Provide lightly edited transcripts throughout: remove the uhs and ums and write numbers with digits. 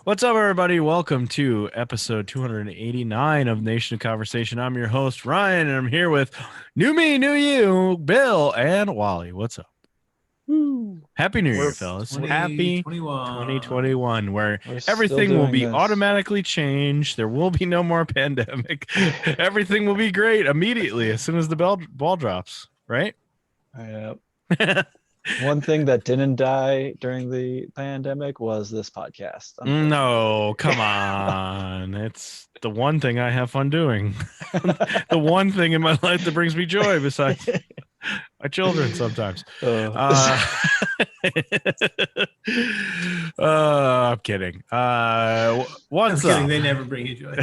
What's up, everybody? Welcome to episode 289 of Nation of Conversation. I'm your host, Ryan, and I'm here with new me, new you, Bill, and Wally. What's up? Woo. Happy New Year, We're fellas. 20, Happy 2021, where everything will be automatically changed. There will be no more pandemic. Everything will be great immediately as soon as the ball drops, right? Yep. One thing that didn't die during the pandemic was this podcast. No, come on. It's the one thing I have fun doing. The one thing in my life that brings me joy besides my children sometimes. I'm kidding. What's I'm kidding. up? They never bring you joy.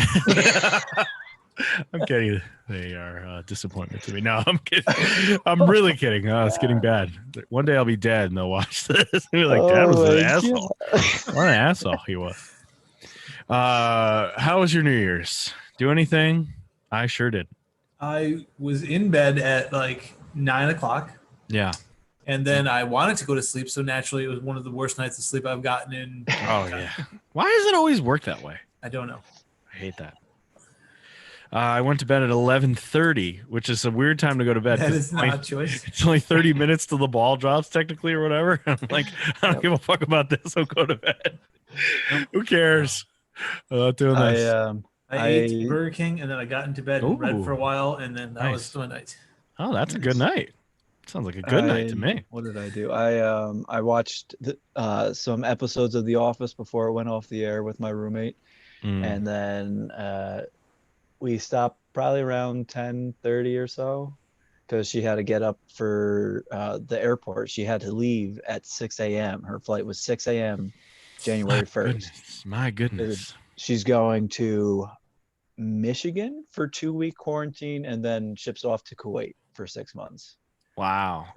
I'm kidding. They are disappointment to me. No, I'm kidding. I'm really kidding. It's getting bad. One day I'll be dead and they'll watch this and be like, Dad was an asshole. What an asshole he was. How was your New Year's? Do anything? I sure did. I was in bed at like 9 o'clock. Yeah. And then I wanted to go to sleep. So naturally, it was one of the worst nights of sleep I've gotten in. Oh, yeah. Why does it always work that way? I don't know. I hate that. I went to bed at 11:30, which is a weird time to go to bed. That is not a choice. It's only 30 minutes till the ball drops, technically, or whatever. I'm like, I don't give a fuck about this. I'll go to bed. Who cares? I'm not doing this. I ate Burger King, and then I got into bed and read for a while, and then that was my night. Oh, that's a good night. Sounds like a good night to me. What did I do? I watched some episodes of The Office before it went off the air with my roommate, and then we stopped probably around 10:30 or so because she had to get up for the airport. She had to leave at 6 a.m. Her flight was 6 a.m. January 1st. My goodness. She's going to Michigan for 2-week quarantine and then ships off to Kuwait for 6 months. Wow.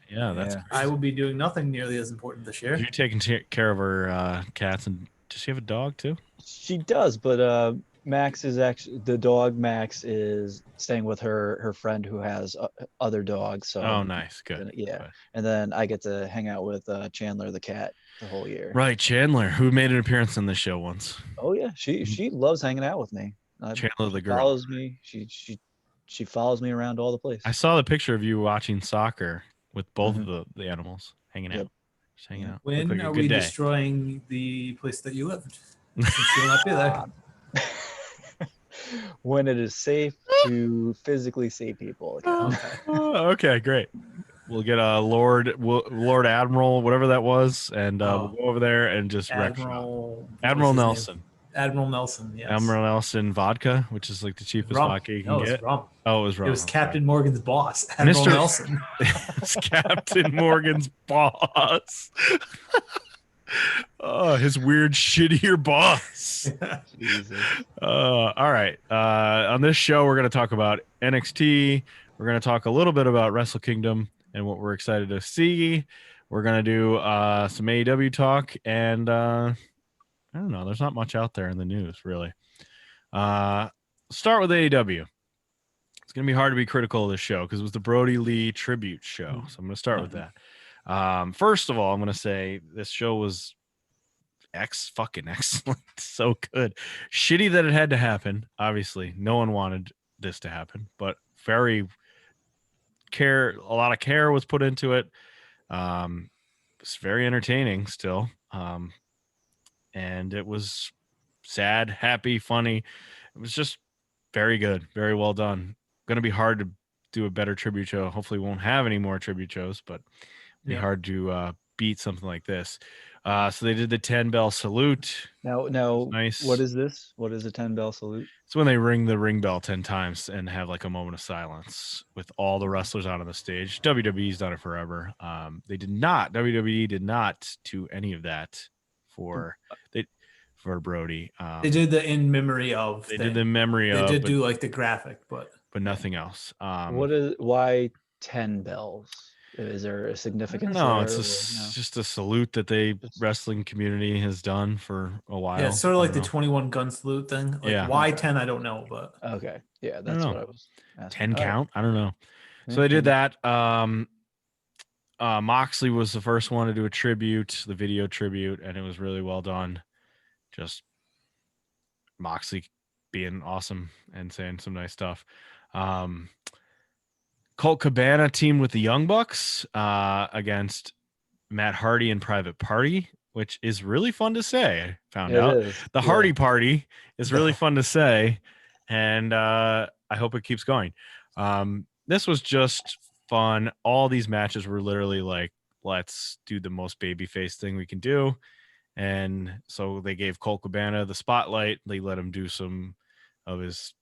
Yeah, that's crazy. I will be doing nothing nearly as important this year. You're taking care of her cats, and does she have a dog too? She does, but Max is actually the dog. Max is staying with her friend who has other dogs. So nice, good. Yeah, good. And then I get to hang out with Chandler the cat the whole year. Right, Chandler, who made an appearance on the show once. Oh yeah, she loves hanging out with me. Chandler the girl follows me. She follows me around all the places. I saw the picture of you watching soccer with both of the animals hanging out. Just hanging out. When are we destroying the place that you lived? Since you'll not be there. When it is safe to physically see people. Okay, great. We'll get a Lord Admiral, whatever that was, and we'll go over there and just wreck shop. Admiral Nelson. Admiral Nelson, yes. Admiral Nelson vodka, which is like the cheapest vodka you can get. Rum. Oh, it was rum. It was Captain Morgan's boss, Admiral Nelson. It's Captain Morgan's boss. Oh, his weird, shittier boss. Jesus. All right. On this show, we're going to talk about NXT. We're going to talk a little bit about Wrestle Kingdom and what we're excited to see. We're going to do some AEW talk, and I don't know. There's not much out there in the news, really. Start with AEW. It's going to be hard to be critical of this show because it was the Brodie Lee Tribute show. So I'm going to start with that. First of all, I'm going to say this show was fucking excellent. So good. Shitty that it had to happen. Obviously, no one wanted this to happen, but a lot of care was put into it. It's very entertaining still. And it was sad, happy, funny. It was just very good, very well done. Going to be hard to do a better tribute show. Hopefully we won't have any more tribute shows, but it'd be hard to beat something like this. So they did the 10-bell salute. Now, nice. What is this? What is a 10-bell salute? It's when they ring the ring bell 10 times and have like a moment of silence with all the wrestlers out on the stage. WWE's done it forever. WWE did not do any of that for Brodie. They did the in memory of. They did the memory of. They did do like the graphic, but nothing else. Why 10 bells? Is there a significance? No, it's just a salute that the wrestling community has done for a while. Yeah, it's sort of like the 21 gun salute thing. Like why 10? I don't know, but okay, yeah, that's what I was asking. 10 count? I don't know. So they did that. Moxley was the first one to do a tribute, the video tribute, and it was really well done. just Moxley being awesome and saying some nice stuff. Colt Cabana teamed with the Young Bucks against Matt Hardy and Private Party, which is really fun to say. I found out the Hardy Party is really fun to say, and I hope it keeps going. This was just fun. All these matches were literally like, let's do the most babyface thing we can do. And so they gave Colt Cabana the spotlight. They let him do some of his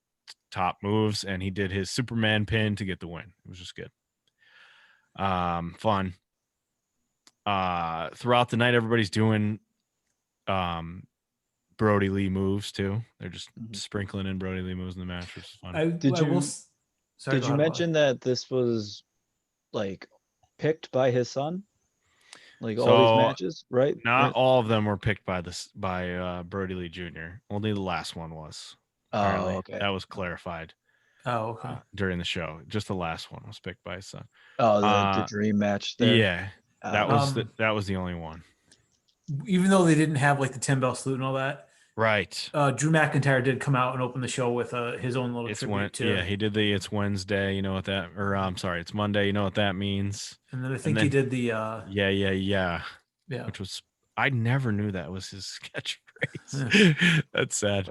top moves, and he did his Superman pin to get the win. It was just good. Fun. Throughout the night, everybody's doing Brodie Lee moves too. They're just sprinkling in Brodie Lee moves in the match, which is fun. Did you mention that this was like picked by his son? Like all these matches, right? Not all of them were picked by Brodie Lee Jr. Only the last one was. Oh, okay. That was clarified. Oh, okay. During the show, just the last one was picked by his son. Oh, the dream match there. Yeah, that was the only one. Even though they didn't have like the 10-bell salute and all that, right? Drew McIntyre did come out and open the show with his own little tribute too. Yeah, he did the "It's Wednesday," you know what that? Or I'm sorry, it's Monday. You know what that means? And then I think he did the yeah, which was I never knew that was his catchphrase. That's sad.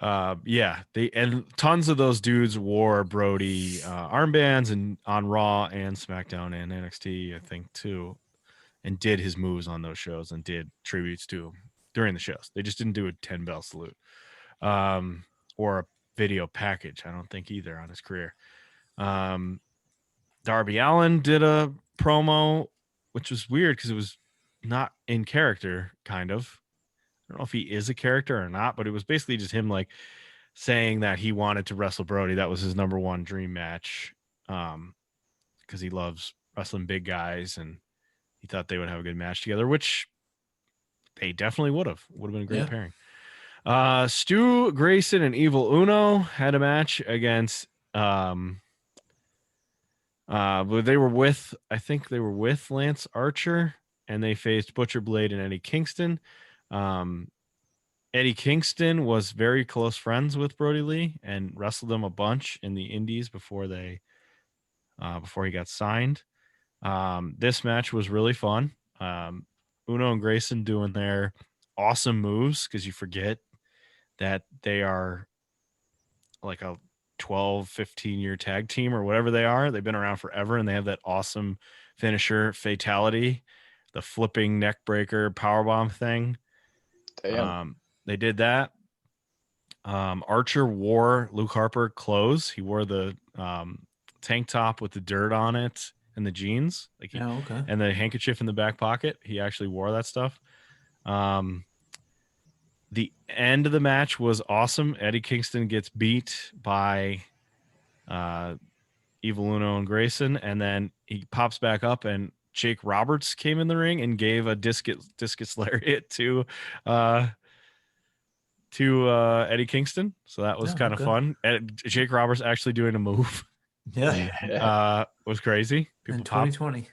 And tons of those dudes wore Brodie armbands and on Raw and SmackDown and NXT, I think too, and did his moves on those shows and did tributes to him during the shows. They just didn't do a 10-bell salute or a video package, I don't think either, on his career. Darby Allin did a promo, which was weird because it was not in character, kind of. I don't know if he is a character or not, but it was basically just him like saying that he wanted to wrestle Brodie. That was his number one dream match because he loves wrestling big guys, and he thought they would have a good match together, which they definitely would have. Would have been a great pairing. Stu, Grayson, and Evil Uno had a match against but they were with, I think they were with Lance Archer, and they faced Butcher Blade and Eddie Kingston. Eddie Kingston was very close friends with Brodie Lee and wrestled him a bunch in the indies before he got signed. This match was really fun. Uno and Grayson doing their awesome moves, because you forget that they are like a 12, 15-year tag team or whatever they are. They've been around forever, and they have that awesome finisher, fatality, the flipping neck breaker powerbomb thing. Damn. They did that. Archer wore Luke Harper clothes. He wore the tank top with the dirt on it and the jeans, and the handkerchief in the back pocket. He actually wore that stuff. The end of the match was awesome. Eddie Kingston gets beat by Evil Uno and Grayson, and then he pops back up, and Jake Roberts came in the ring and gave a discus lariat to Eddie Kingston. So that was kind of fun. Jake Roberts actually doing a move. Was crazy. People in 2020. It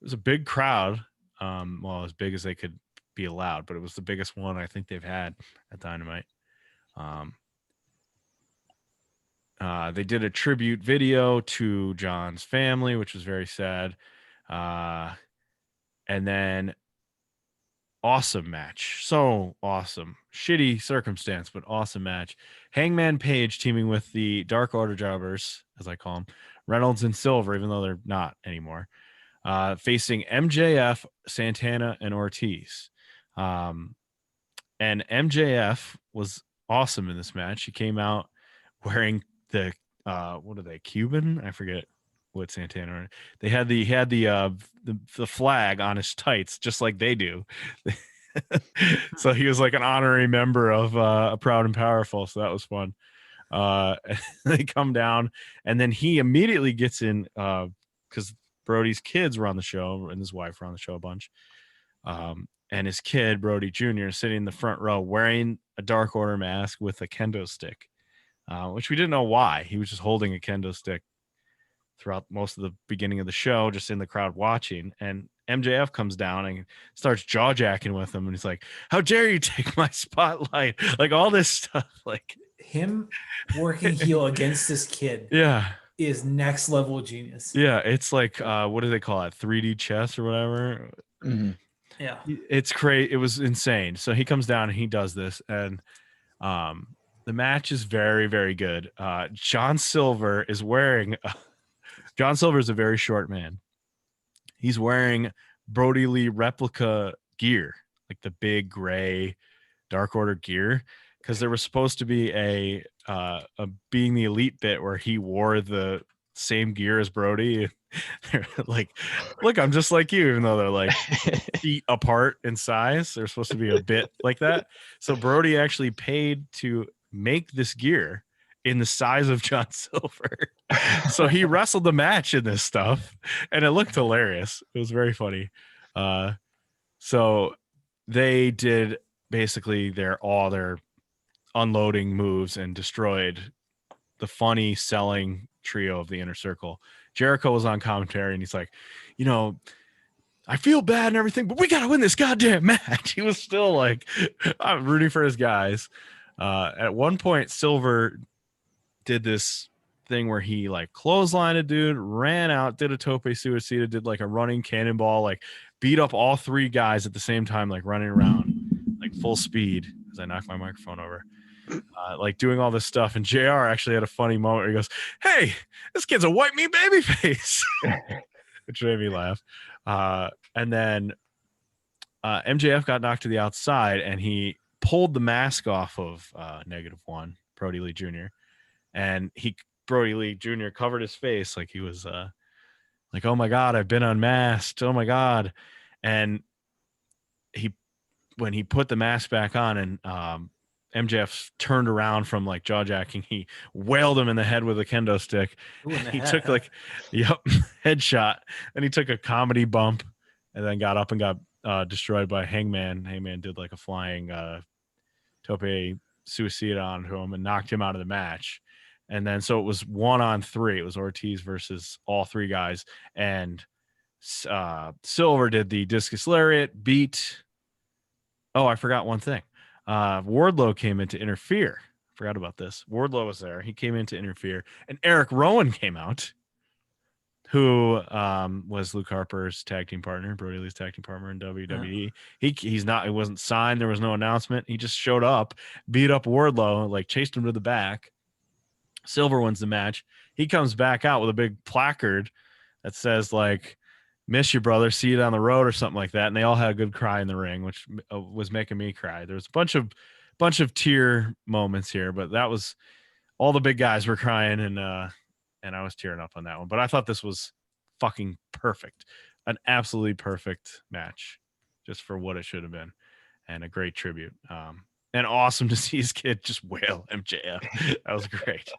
was a big crowd. Well, as big as they could be allowed, but it was the biggest one I think they've had at Dynamite. They did a tribute video to John's family, which was very sad. And then awesome match. So awesome. Shitty circumstance, but awesome match. Hangman Page teaming with the Dark Order jobbers, as I call them, Reynolds and Silver, even though they're not anymore, facing MJF, Santana, and Ortiz. And MJF was awesome in this match. He came out wearing the what are they, Cuban? I forget what Santana. They had the flag on his tights, just like they do. So he was like an honorary member of Proud and Powerful. So that was fun. They come down, and then he immediately gets in because Brodie's kids were on the show, and his wife were on the show a bunch. And his kid, Brodie Jr., is sitting in the front row wearing a Dark Order mask with a kendo stick, which we didn't know why. He was just holding a kendo stick. throughout most of the beginning of the show, just in the crowd watching. And MJF comes down and starts jaw jacking with him, and he's like, "How dare you take my spotlight?" Like all this stuff, like him working heel against this kid. Yeah, is next level genius. Yeah, it's like what do they call it? 3D chess or whatever. Mm-hmm. Yeah, it's crazy. It was insane. So he comes down and he does this, and the match is very, very good. John Silver is wearing. John Silver is a very short man. He's wearing Brodie Lee replica gear, like the big gray Dark Order gear, because there was supposed to be a Being the Elite bit where he wore the same gear as Brodie. They're like, look, I'm just like you, even though they're like feet apart in size. There's supposed to be a bit like that. So Brodie actually paid to make this gear in the size of John Silver. So he wrestled the match in this stuff, and it looked hilarious. It was very funny. So they did basically their unloading moves and destroyed the funny selling trio of the Inner Circle. Jericho was on commentary, and he's like, I feel bad and everything, but we got to win this goddamn match. He was still like, I'm rooting for his guys. At one point, Silver did this thing where he like clotheslined a dude, ran out, did a tope suicida, did like a running cannonball, like beat up all three guys at the same time, like running around like full speed, as I knocked my microphone over, like doing all this stuff. And JR actually had a funny moment where he goes, "Hey, this kid's a white meat baby face," which made me laugh. And then MJF got knocked to the outside, and he pulled the mask off of -1 Brodie Lee Jr. And Brodie Lee Jr. covered his face like he was like, "Oh my God, I've been unmasked. Oh my God." And when he put the mask back on, and MJF turned around from like jaw jacking, he wailed him in the head with a kendo stick. He took headshot, and he took a comedy bump, and then got up and got destroyed by Hangman. Hangman did like a flying tope suicida onto him and knocked him out of the match. And then so it was 1-on-3. It was Ortiz versus all three guys, and Silver did the discus lariat, beat. Oh, I forgot one thing. Wardlow came in to interfere. Forgot about this. Wardlow was there. He came in to interfere, and Erick Rowan came out, who was Luke Harper's tag team partner, Brodie Lee's tag team partner in WWE. He's not. It wasn't signed. There was no announcement. He just showed up, beat up Wardlow, like chased him to the back. Silver wins the match. He comes back out with a big placard that says like, "Miss you, brother. See you down the road," or something like that. And they all had a good cry in the ring, which was making me cry. There was a bunch of tear moments here, but that was all the big guys were crying, and I was tearing up on that one. But I thought this was fucking perfect, an absolutely perfect match, just for what it should have been, and a great tribute. And awesome to see his kid just wail MJF. That was great.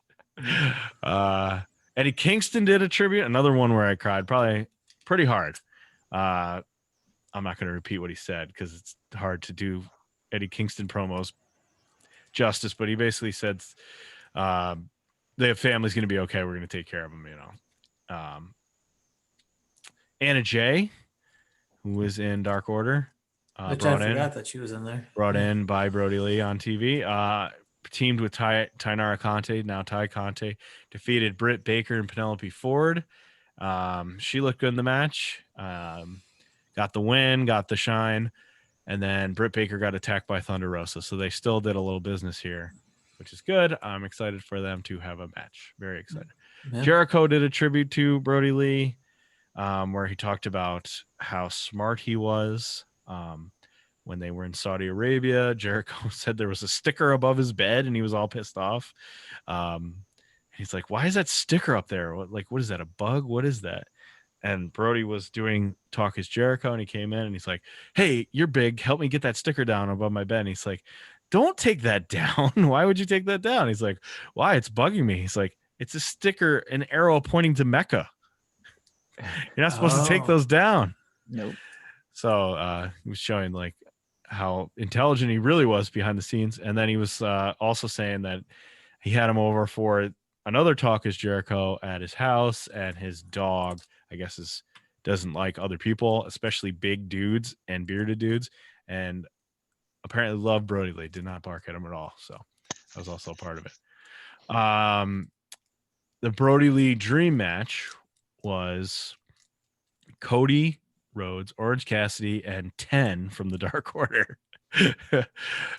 Eddie Kingston did a tribute, another one where I cried, probably pretty hard. I'm not going to repeat what he said because it's hard to do Eddie Kingston promos justice, but he basically said the family's going to be okay. We're going to take care of them, Anna Jay, who was in Dark Order, which I forgot that she was in there. Brought in by Brodie Lee on TV. Teamed with Tainara Conti, now Ty Conti, defeated Britt Baker and Penelope Ford. She looked good in the match. Got the win, got the shine, and then Britt Baker got attacked by Thunder Rosa. So they still did a little business here, which is good. I'm excited for them to have a match. Very excited. Yeah. Jericho did a tribute to Brodie Lee, where he talked about how smart he was. When they were in Saudi Arabia, Jericho said there was a sticker above his bed, and he was all pissed off. He's like, "Why is that sticker up there? What is that, a bug? What is that?" And Brodie was doing Talk is Jericho, and he came in, and he's like, "Hey, you're big. Help me get that sticker down above my bed." And he's like, "Don't take that down. Why would you take that down?" He's like, "Why? It's bugging me." He's like, "It's a sticker, an arrow pointing to Mecca. You're not supposed to take those down." Nope. So he was showing like how intelligent he really was behind the scenes. And then he was also saying that he had him over for another talk is Jericho at his house, and his dog, I guess, doesn't like other people, especially big dudes and bearded dudes, and apparently loved Brodie Lee. Did not bark at him at all. So that was also a part of it. The Brodie Lee dream match was Cody Rhodes, Orange Cassidy, and 10 from the Dark Order.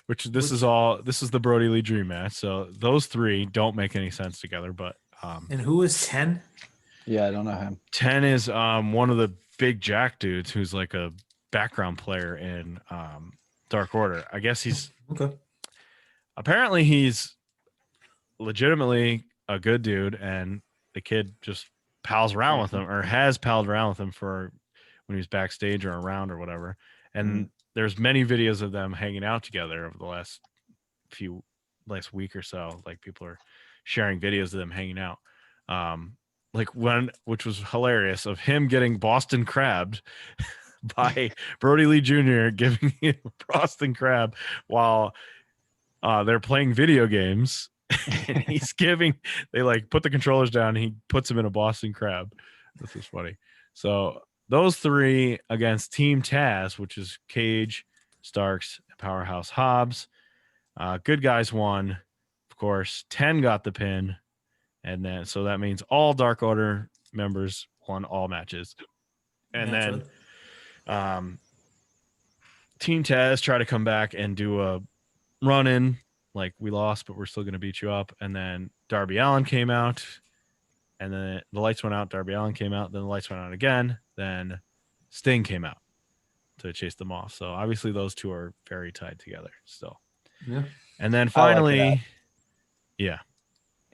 This is the Brodie Lee dream match. So those three don't make any sense together. But and who is 10? Yeah, I don't know him. 10 is one of the big Jack dudes who's like a background player in Dark Order. I guess he's okay. Apparently he's legitimately a good dude, and the kid just pals around with him, or has palled around with him for when he was backstage or around or whatever. And there's many videos of them hanging out together over the last week or so. Like, people are sharing videos of them hanging out. Which was hilarious, of him getting Boston crabbed by Brodie Lee Jr. giving him Boston crab while they're playing video games. And they like put the controllers down, and he puts him in a Boston crab. This is funny. So those three against Team Taz, which is Cage, Starks, and Powerhouse Hobbs. Good guys won, of course. 10 got the pin. And then, so that means all Dark Order members won all matches. And then Team Taz tried to come back and do a run-in, like, we lost, but we're still going to beat you up. And then Darby Allin came out, and then the lights went out. Darby Allin came out, then the lights went out again. Then Sting came out to chase them off. So obviously those two are very tied together still. Yeah. And then finally,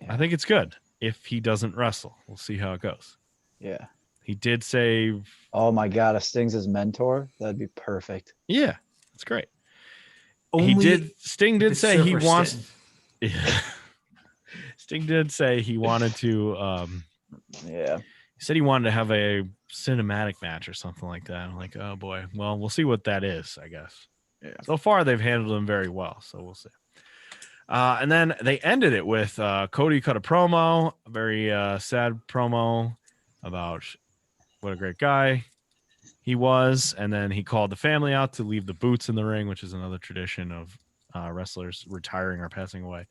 I think it's good if he doesn't wrestle. We'll see how it goes. Yeah. He did say, oh my God, if Sting's his mentor, that'd be perfect. Yeah, that's great. Sting did say he wants. Yeah. Sting did say he wanted to. Yeah. He said he wanted to have a cinematic match or something like that. I'm like, oh boy. Well, we'll see what that is, I guess. Yeah. So far, they've handled him very well, so we'll see. And then they ended it with Cody cut a promo, a very sad promo about what a great guy he was. And then he called the family out to leave the boots in the ring, which is another tradition of wrestlers retiring or passing away.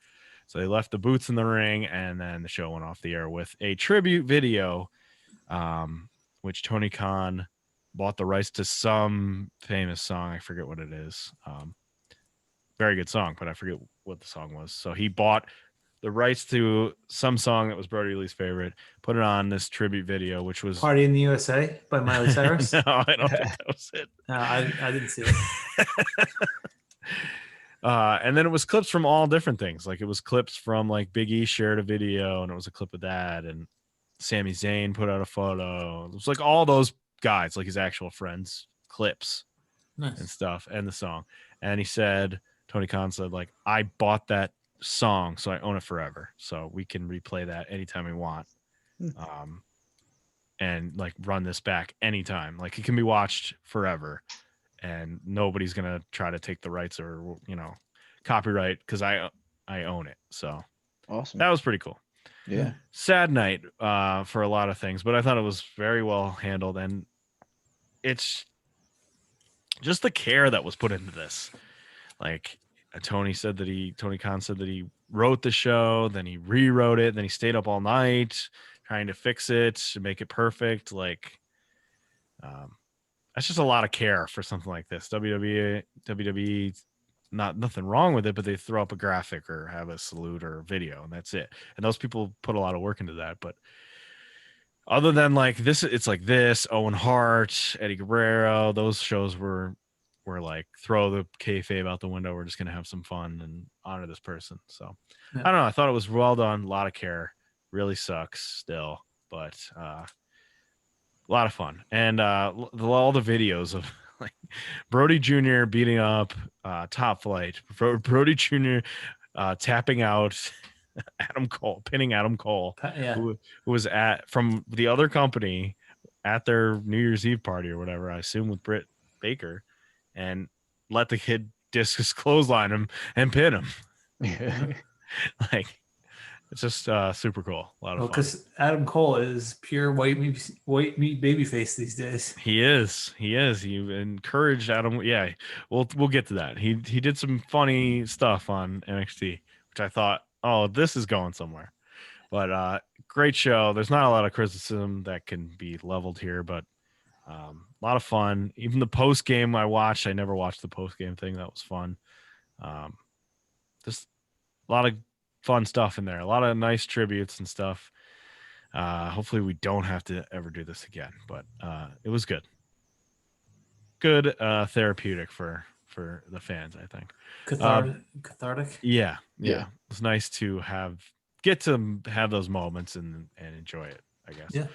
So they left the boots in the ring, and then the show went off the air with a tribute video, which Tony Khan bought the rights to some famous song. I forget what it is. Very good song, but I forget what the song was. So he bought the rights to some song that was Brodie Lee's favorite, put it on this tribute video, which was Party in the USA by Miley Cyrus. No, I don't think that was it. No, I didn't see it. And then it was clips from all different things. Like, it was clips from, like, Big E shared a video, and it was a clip of that, and Sami Zayn put out a photo. It was like all those guys, like his actual friends, clips and stuff, and the song. And he said, Tony Khan said, like, I bought that song, so I own it forever. So we can replay that anytime we want. And like run this back anytime. Like, it can be watched forever, and nobody's gonna try to take the rights or, you know, copyright, because I own it. So awesome. That was pretty cool. Yeah. Sad night for a lot of things, but I thought it was very well handled, and it's just the care that was put into this. Like, Tony Khan said that he wrote the show, then he rewrote it, then he stayed up all night trying to fix it to make it perfect. Like, that's just a lot of care for something like this. WWE, nothing wrong with it, but they throw up a graphic or have a salute or a video, and that's it. And those people put a lot of work into that. But other than like this, it's like this, Owen Hart, Eddie Guerrero, those shows were like, throw the kayfabe out the window. We're just going to have some fun and honor this person. So I don't know. I thought it was well done. A lot of care. Really sucks still, but a lot of fun. And all the videos of like Brodie Jr. beating up Top Flight, Brodie Jr. Tapping out Adam Cole, pinning Adam Cole, who was from the other company at their New Year's Eve party or whatever, I assume with Britt Baker, and let the kid discus clothesline him and pin him. Yeah. Like, It's just super cool. A lot of fun. Because Adam Cole is pure white meat babyface these days. He is. You encouraged Adam. Yeah, we'll get to that. He did some funny stuff on NXT, which I thought, oh, this is going somewhere. But great show. There's not a lot of criticism that can be leveled here, but a lot of fun. Even the post game I watched. I never watched the post game thing. That was fun. Just a lot of fun stuff in there. A lot of nice tributes and stuff. Hopefully we don't have to ever do this again, but it was good. Good therapeutic for the fans, I think. Cathartic. Yeah. It's nice to get to have those moments and enjoy it, I guess. Yeah.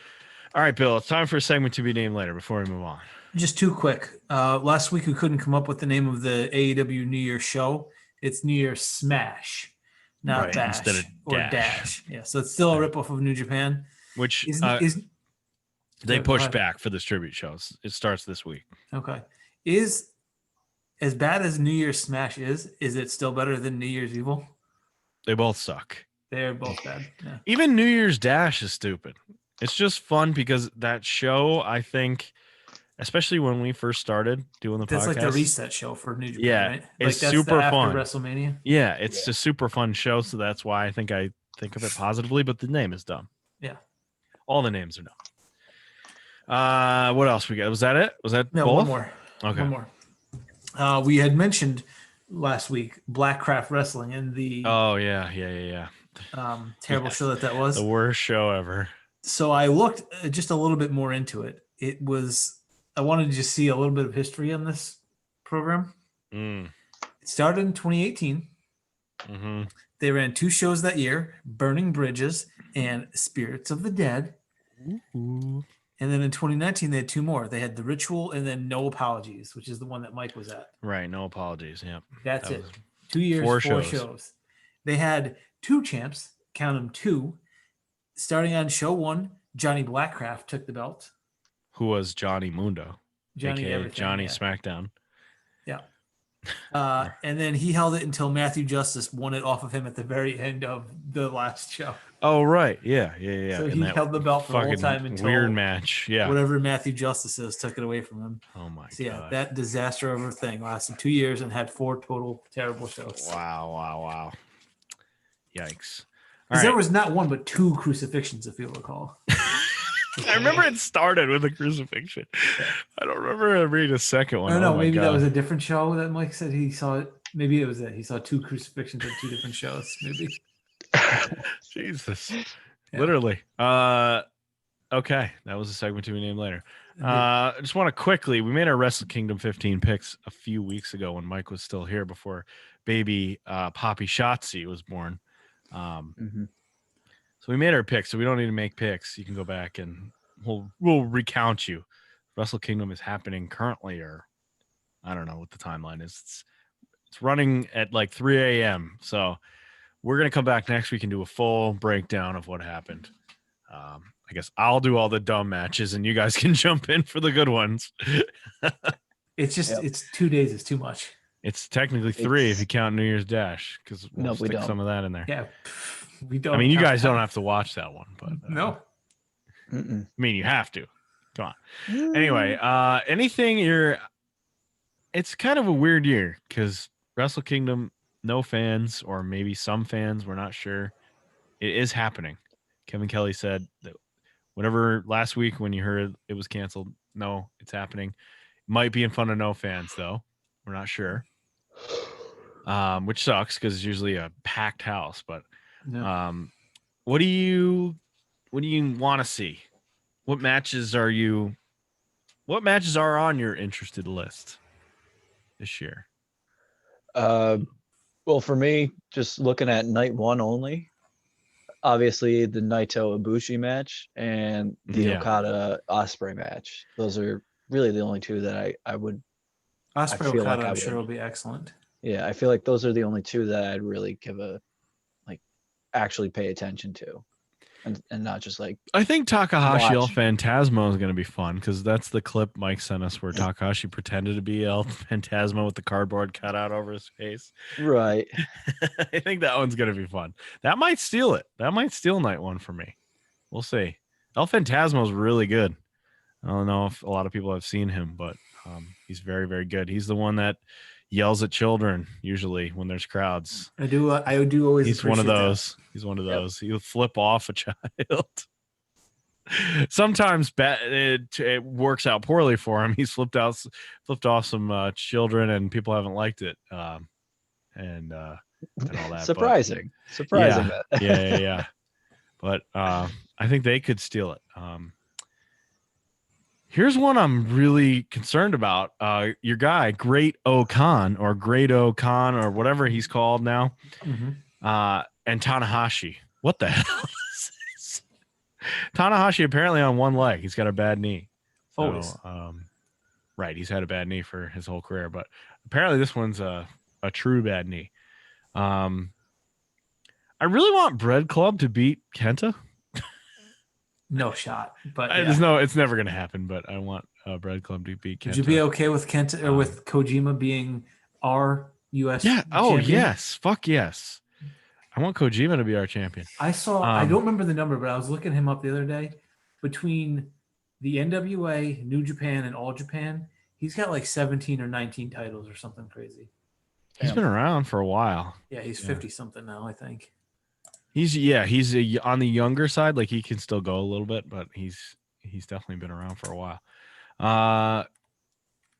All right, Bill, it's time for a segment to be named later before we move on. Just too quick. Last week we couldn't come up with the name of the AEW New Year's show. It's New Year's Smash, not Bash instead of or Dash. Yeah, so it's still a ripoff of New Japan. Which they pushed back for the tribute shows. It starts this week. Okay. Is as bad as New Year's Smash is it still better than New Year's Evil? They both suck. They're both bad. Yeah. Even New Year's Dash is stupid. It's just fun because that show, I think, especially when we first started doing the podcast. That's like the reset show for New Japan, right? It's that's super after fun. WrestleMania. Yeah, it's a super fun show, so that's why I think of it positively, but the name is dumb. Yeah. All the names are dumb. What else we got? Was that it? Was that both? One more. Okay. One more. We had mentioned last week Blackcraft Wrestling and the terrible show that was. The worst show ever. So I looked just a little bit more into it. I wanted to just see a little bit of history on this program. It started in 2018. Mm-hmm. They ran 2 shows that year, Burning Bridges and Spirits of the Dead. Ooh. And then in 2019, they had 2 more. They had The Ritual and then No Apologies, which is the one that Mike was at. Right, No Apologies. Yep. That's it. 2 years, 4 shows. They had 2 champs, count them 2. Starting on show 1, Johnny Blackcraft took the belt. Who was Johnny Mundo, aka Johnny Smackdown. Yeah. And then he held it until Matthew Justice won it off of him at the very end of the last show. Oh, right. Yeah. So he held the belt for the whole time until weird match. Yeah. Whatever Matthew Justice is took it away from him. Oh, my God. Yeah, that disaster of a thing lasted 2 years and had 4 total terrible shows. Wow. Yikes. There was not 1 but 2 crucifixions, if you'll recall. I remember it started with a crucifixion. I don't remember reading a second one. No, maybe that was a different show that Mike said he saw it. Maybe it was that he saw 2 crucifixions at 2 different shows. Maybe. Jesus. Yeah. Literally. Okay. That was a segment to be named later. I just want to quickly, we made our Wrestle Kingdom 15 picks a few weeks ago when Mike was still here before baby Poppy Shotzi was born. So we made our picks, so we don't need to make picks. You can go back and we'll recount you. Wrestle Kingdom is happening currently, or I don't know what the timeline is. It's running at like 3 a.m. So we're gonna come back next week and do a full breakdown of what happened. I guess I'll do all the dumb matches, and you guys can jump in for the good ones. It's just it's 2 days is too much. It's technically 3 if you count New Year's Dash, because we'll stick some of that in there. Yeah. We don't. I mean, you guys don't have to watch that one, but no. I mean, you have to. Come on. Anyway, anything it's kind of a weird year because Wrestle Kingdom, no fans, or maybe some fans, we're not sure. It is happening. Kevin Kelly said that whenever last week when you heard it was canceled, no, it's happening. Might be in front of no fans though. We're not sure. Which sucks because it's usually a packed house, but no. What do you want to see? What matches are on your interested list this year? Well, for me, just looking at night 1 only, obviously the Naito Ibushi match and the Okada Ospreay match. Those are really the only 2 that I would. Ospreay Okada, I'm sure will be excellent. Yeah, I feel like those are the only 2 that I'd really give actually pay attention to. and not just like. I think Takahashi El watch. Phantasmo is going to be fun because that's the clip Mike sent us where Takahashi pretended to be El Phantasmo with the cardboard cutout over his face. Right. I think that one's going to be fun. That might steal it. That might steal night one for me. We'll see. El Phantasmo is really good. I don't know if a lot of people have seen him, but he's very, very good. He's the one that yells at children usually when there's crowds. I do always. He's one of those. That. He's one of those. He'll flip off a child. Sometimes it works out poorly for him. He's flipped off some children, and people haven't liked it. And all that. Surprising. Yeah. But I think they could steal it. Here's one I'm really concerned about. Your guy, Great O'Khan or whatever he's called now, and Tanahashi. What the hell is this? Tanahashi apparently on one leg. He's got a bad knee. Always. Right. He's had a bad knee for his whole career, but apparently this one's a true bad knee. I really want Bread Club to beat Kenta. No shot, but it's never going to happen. But I want Bread Club to beat Kenta. Would you be okay with Kenta or with Kojima being our U.S. Yeah. Oh champion? yes. Fuck yes. I want Kojima to be our champion. I saw. I don't remember the number, but I was looking him up the other day. Between the NWA, New Japan, and All Japan, he's got like 17 or 19 titles or something crazy. He's been around for a while. Yeah, he's 50 something now, I think. He's on the younger side. Like he can still go a little bit, but he's definitely been around for a while.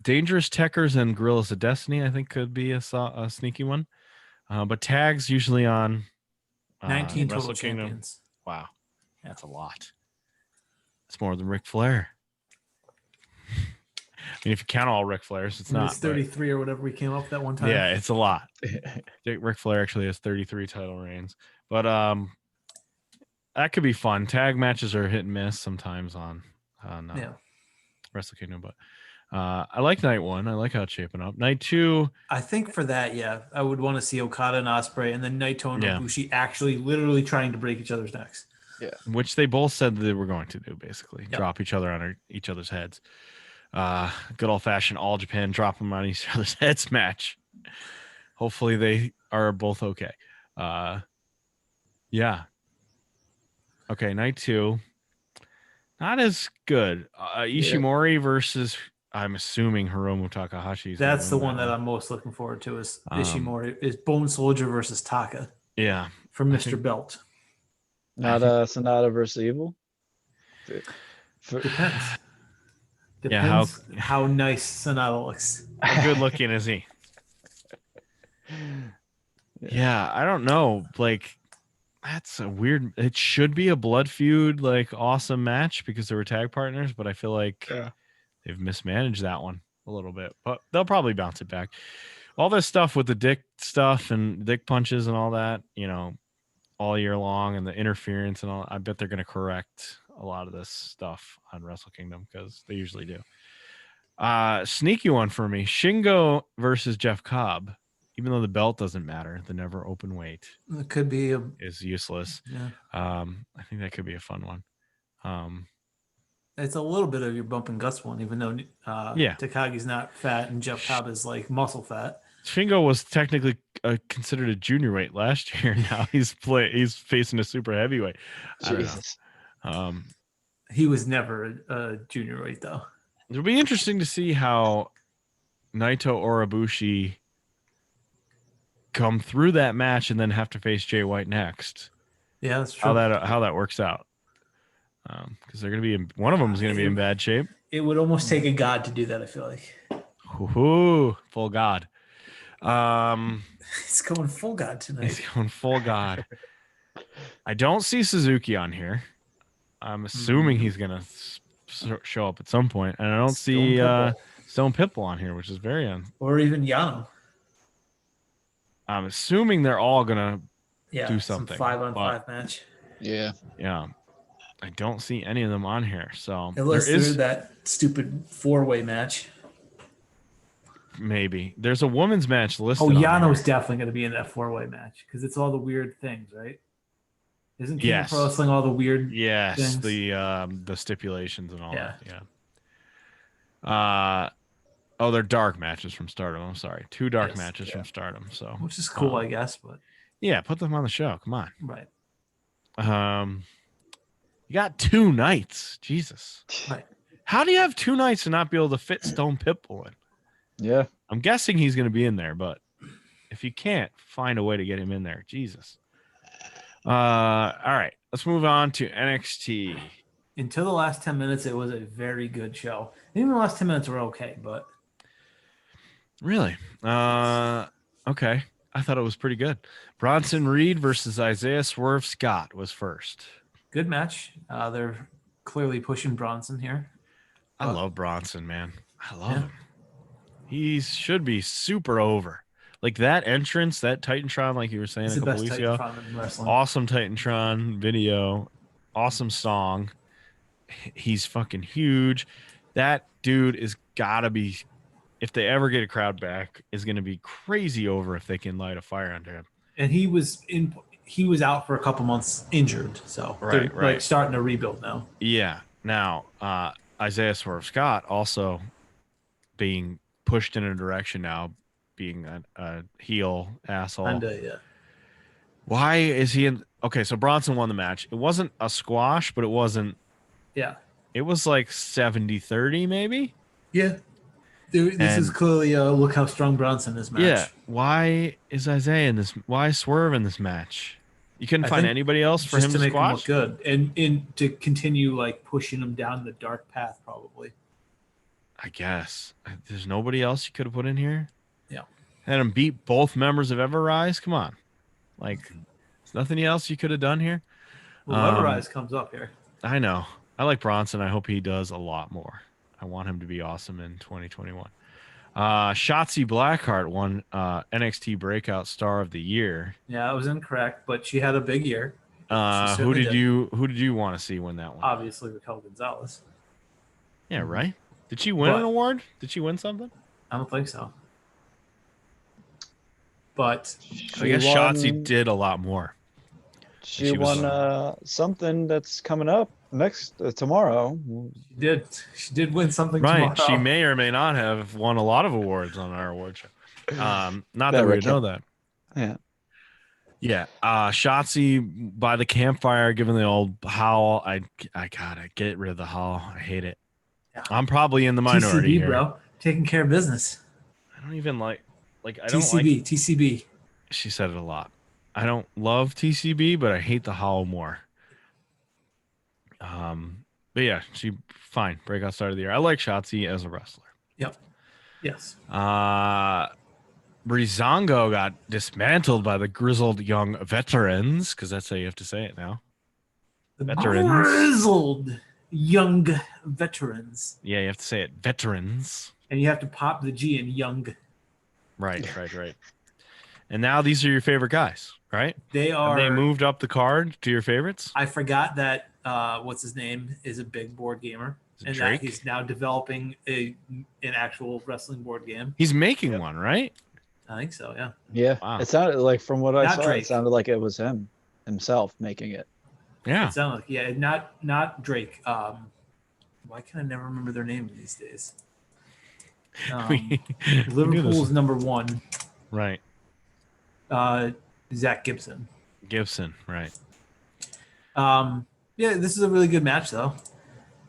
Dangerous Techers and Gorillas of Destiny, I think, could be a sneaky one. But tags usually on 19 Wrestle total Kingdom. champions. Wow, that's a lot. It's more than Ric Flair. I mean, if you count all Ric Flairs, it's not. It's 33 or whatever we came up with that one time. Yeah, it's a lot. Ric Flair actually has 33 title reigns. But that could be fun. Tag matches are hit and miss sometimes on Wrestle Kingdom. But I like night one. I like how it's shaping up. Night two. I think for that, I would want to see Okada and Ospreay, and then Naito and Ibushi actually literally trying to break each other's necks. Yeah, which they both said they were going to do, basically. Yep. Drop each other on each other's heads. Good old-fashioned All Japan drop them on each other's heads match. Hopefully they are both okay. Yeah. Okay, night two. Not as good. Ishimori versus, I'm assuming, Hiromu Takahashi. That's the one that I'm most looking forward to is Ishimori. Is Bone Soldier versus Taka. Yeah. For Mr. Belt. Not Sonata versus Evil? Depends. Depends how nice Sonata looks. How good looking is he? Yeah, I don't know. Like, that's a weird. It should be a blood feud, like awesome match because they were tag partners, but I feel like they've mismanaged that one a little bit. But they'll probably bounce it back. All this stuff with the dick stuff and dick punches and all that, all year long, and the interference and all. I bet they're going to correct a lot of this stuff on Wrestle Kingdom because they usually do. Sneaky one for me: Shingo versus Jeff Cobb. Even though the belt doesn't matter, the never open weight it could be is useless. Yeah. I think that could be a fun one. It's a little bit of your bump and guts one, even though Takagi's not fat and Jeff Cobb is like muscle fat. Shingo was technically considered a junior weight last year. Now he's facing a super heavyweight. Jesus. He was never a junior weight though. It'll be interesting to see how Naito or Ibushi come through that match and then have to face Jay White next. Yeah, that's true. How that works out. Because they're going to be one of them is going to be in bad shape. It would almost take a god to do that, I feel like. Ooh, full god. He's going full god tonight. He's going full god. I don't see Suzuki on here. I'm assuming he's going to show up at some point. And I don't see Stone Pitbull on here, which is very or even Yano. I'm assuming they're all going to do something. 5-on-5 match. Yeah. Yeah. I don't see any of them on here. So unless there's that stupid 4-way match. Maybe. There's a women's match listed. Oh, Yano's definitely going to be in that 4-way match because it's all the weird things, right? Isn't King Pro Wrestling all the weird things? The stipulations and all that. Yeah. They're dark matches from Stardom. I'm sorry. 2 dark matches from Stardom. So which is cool, I guess, but yeah, put them on the show. Come on. Right. You got 2 nights. Jesus. Right. How do you have 2 nights to not be able to fit Stone Pitbull in? Yeah. I'm guessing he's going to be in there, but if you can't find a way to get him in there, Jesus. All right, let's move on to NXT. Until the last 10 minutes, it was a very good show. Even the last 10 minutes were okay, but really, okay. I thought it was pretty good. Bronson Reed versus Isaiah Swerve Scott was first. Good match. They're clearly pushing Bronson here. I love Bronson, man. I love him. He should be super over. Like that entrance, that Titantron, like you were saying a couple weeks ago. Awesome Titantron video. Awesome song. He's fucking huge. That dude is gotta be, if they ever get a crowd back, is gonna be crazy over if they can light a fire under him. And he was out for a couple months injured, so they're like starting to rebuild now. Yeah. Now, Isaiah Swerve Scott also being pushed in a direction now, being a heel asshole. Yeah. Why is he in? Okay, so Bronson won the match. It wasn't a squash, but it wasn't. Yeah. It was like 70-30 maybe. Yeah. This is clearly a look how strong Bronson is match. Yeah. Why is Isaiah in this? Why is Swerve in this match? You couldn't find anybody else for him to make squash? him look good and to continue like pushing him down the dark path, probably. I guess. There's nobody else you could have put in here? Yeah. Had him beat both members of Everrise? Come on. Like, there's nothing else you could have done here? Well, Everrise comes up here. I know. I like Bronson. I hope he does a lot more. I want him to be awesome in 2021. Shotzi Blackheart won NXT Breakout Star of the Year. Yeah, I was incorrect, but she had a big year. Who did you want to see win that one? Obviously, Raquel Gonzalez. Yeah, right? Did she win an award? Did she win something? I don't think so. But I guess Shotzi did a lot more. She won something that's coming up tomorrow. She did win something tomorrow. She may or may not have won a lot of awards on our award show. Not that we would know that. Yeah. Yeah. Shotzi by the campfire giving the old howl. I gotta get rid of the howl. I hate it. Yeah. I'm probably in the minority TCB, here. bro. Taking care of business. I don't even like I don't TCB. She said it a lot. I don't love TCB, but I hate the howl more. But yeah, she fine. Breakout Star of the Year. I like Shotzi as a wrestler. Yep. Yes. Breezango got dismantled by the grizzled young veterans, because that's how you have to say it now. The veterans. Grizzled young veterans. Yeah, you have to say it. Veterans. And you have to pop the G in young. Right. And now these are your favorite guys, right? They are. Have they moved up the card to your favorites? I forgot that what's his name is a big board gamer, and Drake? that he's now developing an actual wrestling board game. He's making one, right? I think so. Yeah. Yeah. Wow. It sounded like, from what I saw, Drake. it sounded like it was himself making it. Yeah. It sounded like not Drake. Why can I never remember their name these days? Liverpool's number one. Right. Zach Gibson. Right. Yeah, this is a really good match though.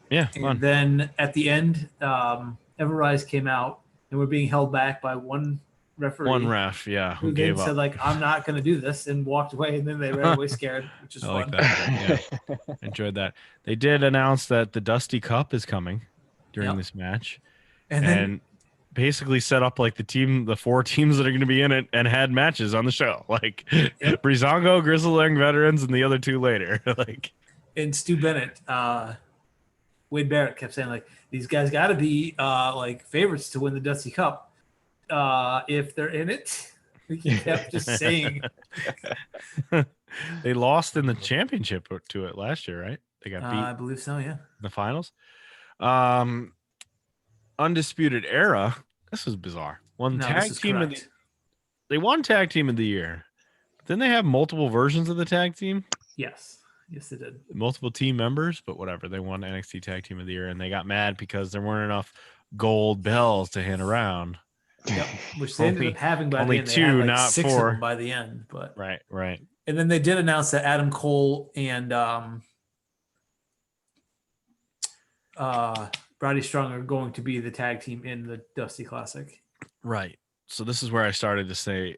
Yeah, and fun. Then at the end, Everrise came out and we're being held back by one referee. One ref, yeah, who gave then said up. I'm not going to do this, and walked away, and then they ran away scared, which is I fun. like that. Yeah. Enjoyed that. They did announce that the Dusty Cup is coming during this match, and basically set up like the 4 teams that are going to be in it and had matches on the show, like Breezango, Grizzled Young Veterans, and the other 2 later. And Stu Bennett, Wade Barrett kept saying these guys got to be favorites to win the Dusty Cup if they're in it. He kept just saying. They lost in the championship to it last year, right? They got beat. I believe so. Yeah. In the finals. Undisputed Era. This was bizarre. They won tag team of the year. Didn't they have multiple versions of the tag team? Yes, they did. Multiple team members, but whatever. They won NXT Tag Team of the Year, and they got mad because there weren't enough gold bells to hand around. Yep, which they ended up having by the end. They two, had like not 6 4 of them by the end. But right. And then they did announce that Adam Cole and Brodie Strong are going to be the tag team in the Dusty Classic. Right. So this is where I started to say,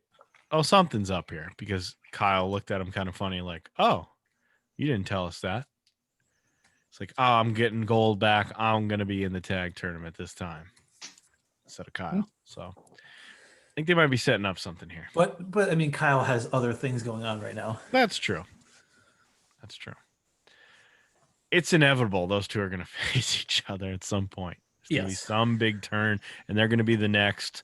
oh, something's up here, because Kyle looked at him kind of funny, like, oh, you didn't tell us that. It's like, oh, I'm getting gold back. I'm going to be in the tag tournament this time instead of Kyle. So I think they might be setting up something here. But I mean, Kyle has other things going on right now. That's true. It's inevitable. Those two are going to face each other at some point. There's going to be some big turn, and they're going to be the next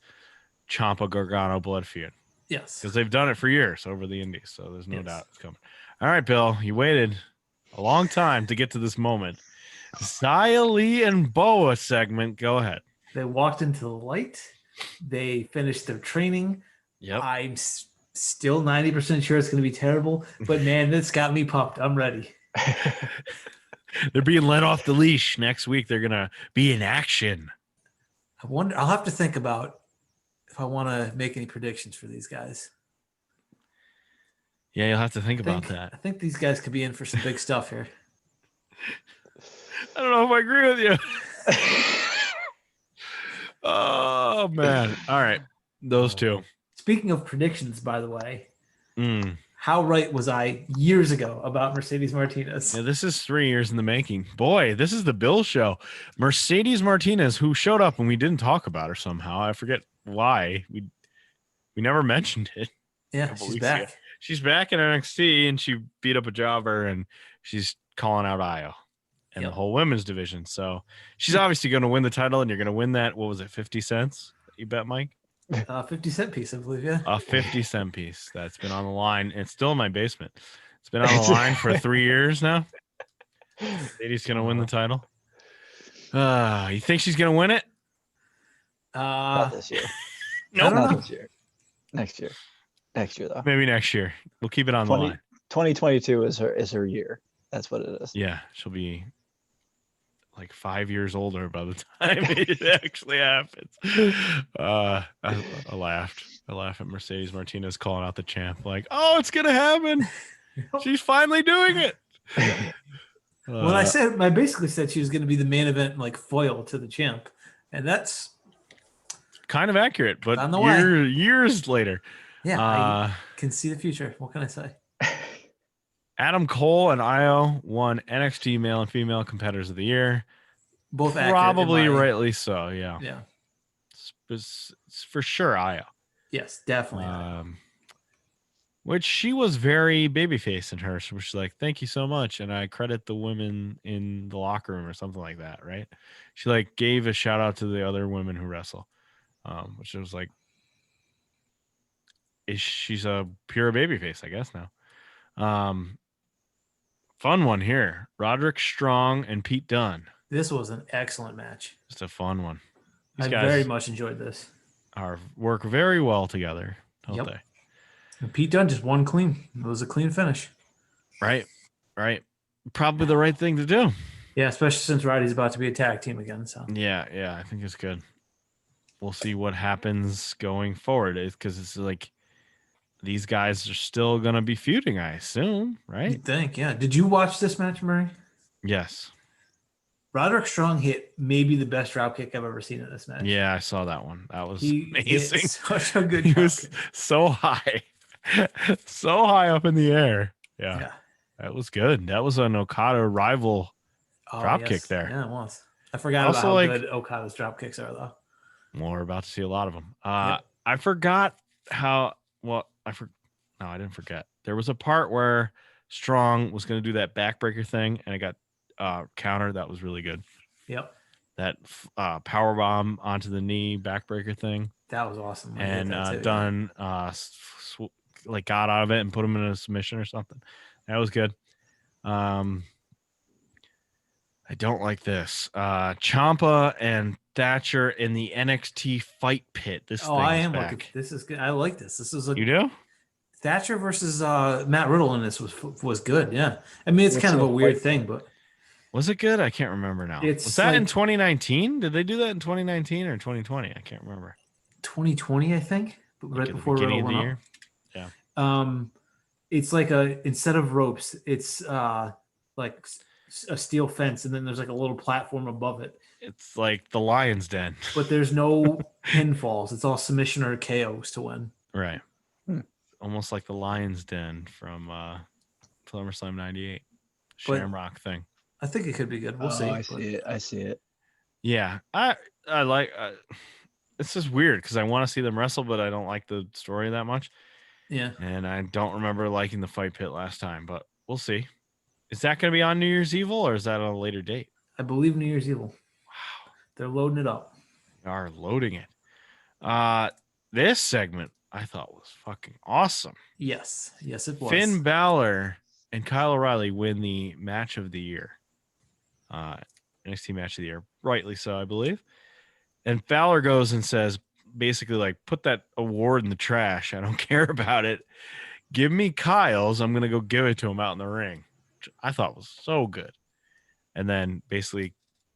Ciampa Gargano blood feud. Yes. Because they've done it for years over the Indies, so there's no doubt it's coming. All right, Bill, you waited a long time to get to this moment. Xia Li and Boa segment. Go ahead. They walked into the light. They finished their training. Yep. I'm still 90% sure it's going to be terrible, but man, this got me pumped. I'm ready. They're being let off the leash. Next week, they're going to be in action. I wonder. I'll have to think about if I want to make any predictions for these guys. Yeah, you'll have to think about that. I think these guys could be in for some big stuff here. I don't know if I agree with you. Oh, man. All right. Those two. Speaking of predictions, by the way, how right was I years ago about Mercedes Martinez? Yeah, this is 3 years in the making. Boy, this is the Bill show. Mercedes Martinez, who showed up and we didn't talk about her somehow. I forget why. We never mentioned it. Yeah, she's back. Ago. She's back in NXT, and she beat up a jobber, and she's calling out Io and the whole women's division. So she's obviously going to win the title, and you're going to win that. What was it, 50 cents? You bet, Mike? 50-cent piece, I believe, yeah. A 50-cent piece that's been on the line. It's still in my basement. It's been on the line for 3 years now. Lady's going to win the title. You think she's going to win it? Not this year. No, not this year. Next year. Next year, though. Maybe next year. We'll keep it on the line. 2022 is her year. That's what it is. Yeah, she'll be like 5 years older by the time it actually happens. I laughed. I laugh at Mercedes Martinez calling out the champ, like, "Oh, it's gonna happen! She's finally doing it." When I basically said she was going to be the main event, like foil to the champ, and that's kind of accurate. But on the years later, yeah, I can see the future. What can I say? Adam Cole and Io won NXT Male and Female Competitors of the Year. Both probably rightly so. Yeah. Yeah. It's for sure Io. Yes, definitely. Which she was very babyface in her. So she's like, "Thank you so much," and I credit the women in the locker room or something like that, right? She like gave a shout out to the other women who wrestle, which was like, she's a pure babyface, I guess now. Fun one here. Roderick Strong and Pete Dunne. This was an excellent match. Just a fun one. I very much enjoyed this. Work very well together, don't they? And Pete Dunne just won clean. It was a clean finish. Right. Probably the right thing to do. Yeah, especially since Roddy's about to be a tag team again. So yeah, I think it's good. We'll see what happens going forward. Because it's like these guys are still going to be feuding, I assume, right? You think, yeah. Did you watch this match, Murray? Yes. Roderick Strong hit maybe the best drop kick I've ever seen in this match. Yeah, I saw that one. That was amazing. Such a good He drop was kick. So high. So high up in the air. Yeah. That was good. That was an Okada rival drop kick there. Yeah, it was. I forgot about how good Okada's drop kicks are, though. Well, we're about to see a lot of them. I forgot how... Well, no, I didn't forget. There was a part where Strong was going to do that backbreaker thing, and it got countered. That was really good. Yep. That power bomb onto the knee backbreaker thing. That was awesome. And Dunn like got out of it and put him in a submission or something. That was good. I don't like this. Ciampa and Thatcher in the NXT fight pit. I am looking. This is good. I like this. This is You do? Thatcher versus Matt Riddle in this was good. Yeah, I mean it's kind of a weird thing, but was it good? I can't remember now. Was that in 2019? Did they do that in 2019 or 2020? I can't remember. 2020, I think, but right before Riddle went up. Yeah. It's like instead of ropes, it's like a steel fence, and then there's like a little platform above it. It's like the Lion's Den. But there's no pinfalls. It's all submission or KOs to win. Right. Almost like the Lion's Den from SummerSlam 98. Shamrock thing. I think it could be good. We'll see. I see it. Yeah. I like it's just weird because I want to see them wrestle, but I don't like the story that much. Yeah. And I don't remember liking the Fight Pit last time, but we'll see. Is that going to be on New Year's Evil or is that on a later date? I believe New Year's Evil. Wow. They're loading it up. They are loading it. This segment I thought was fucking awesome. Yes, it was. Finn Balor and Kyle O'Reilly win the match of the year. NXT match of the year. Rightly so, I believe. And Balor goes and says, basically like, put that award in the trash. I don't care about it. Give me Kyle's. I'm going to go give it to him out in the ring. Which I thought was so good. And then basically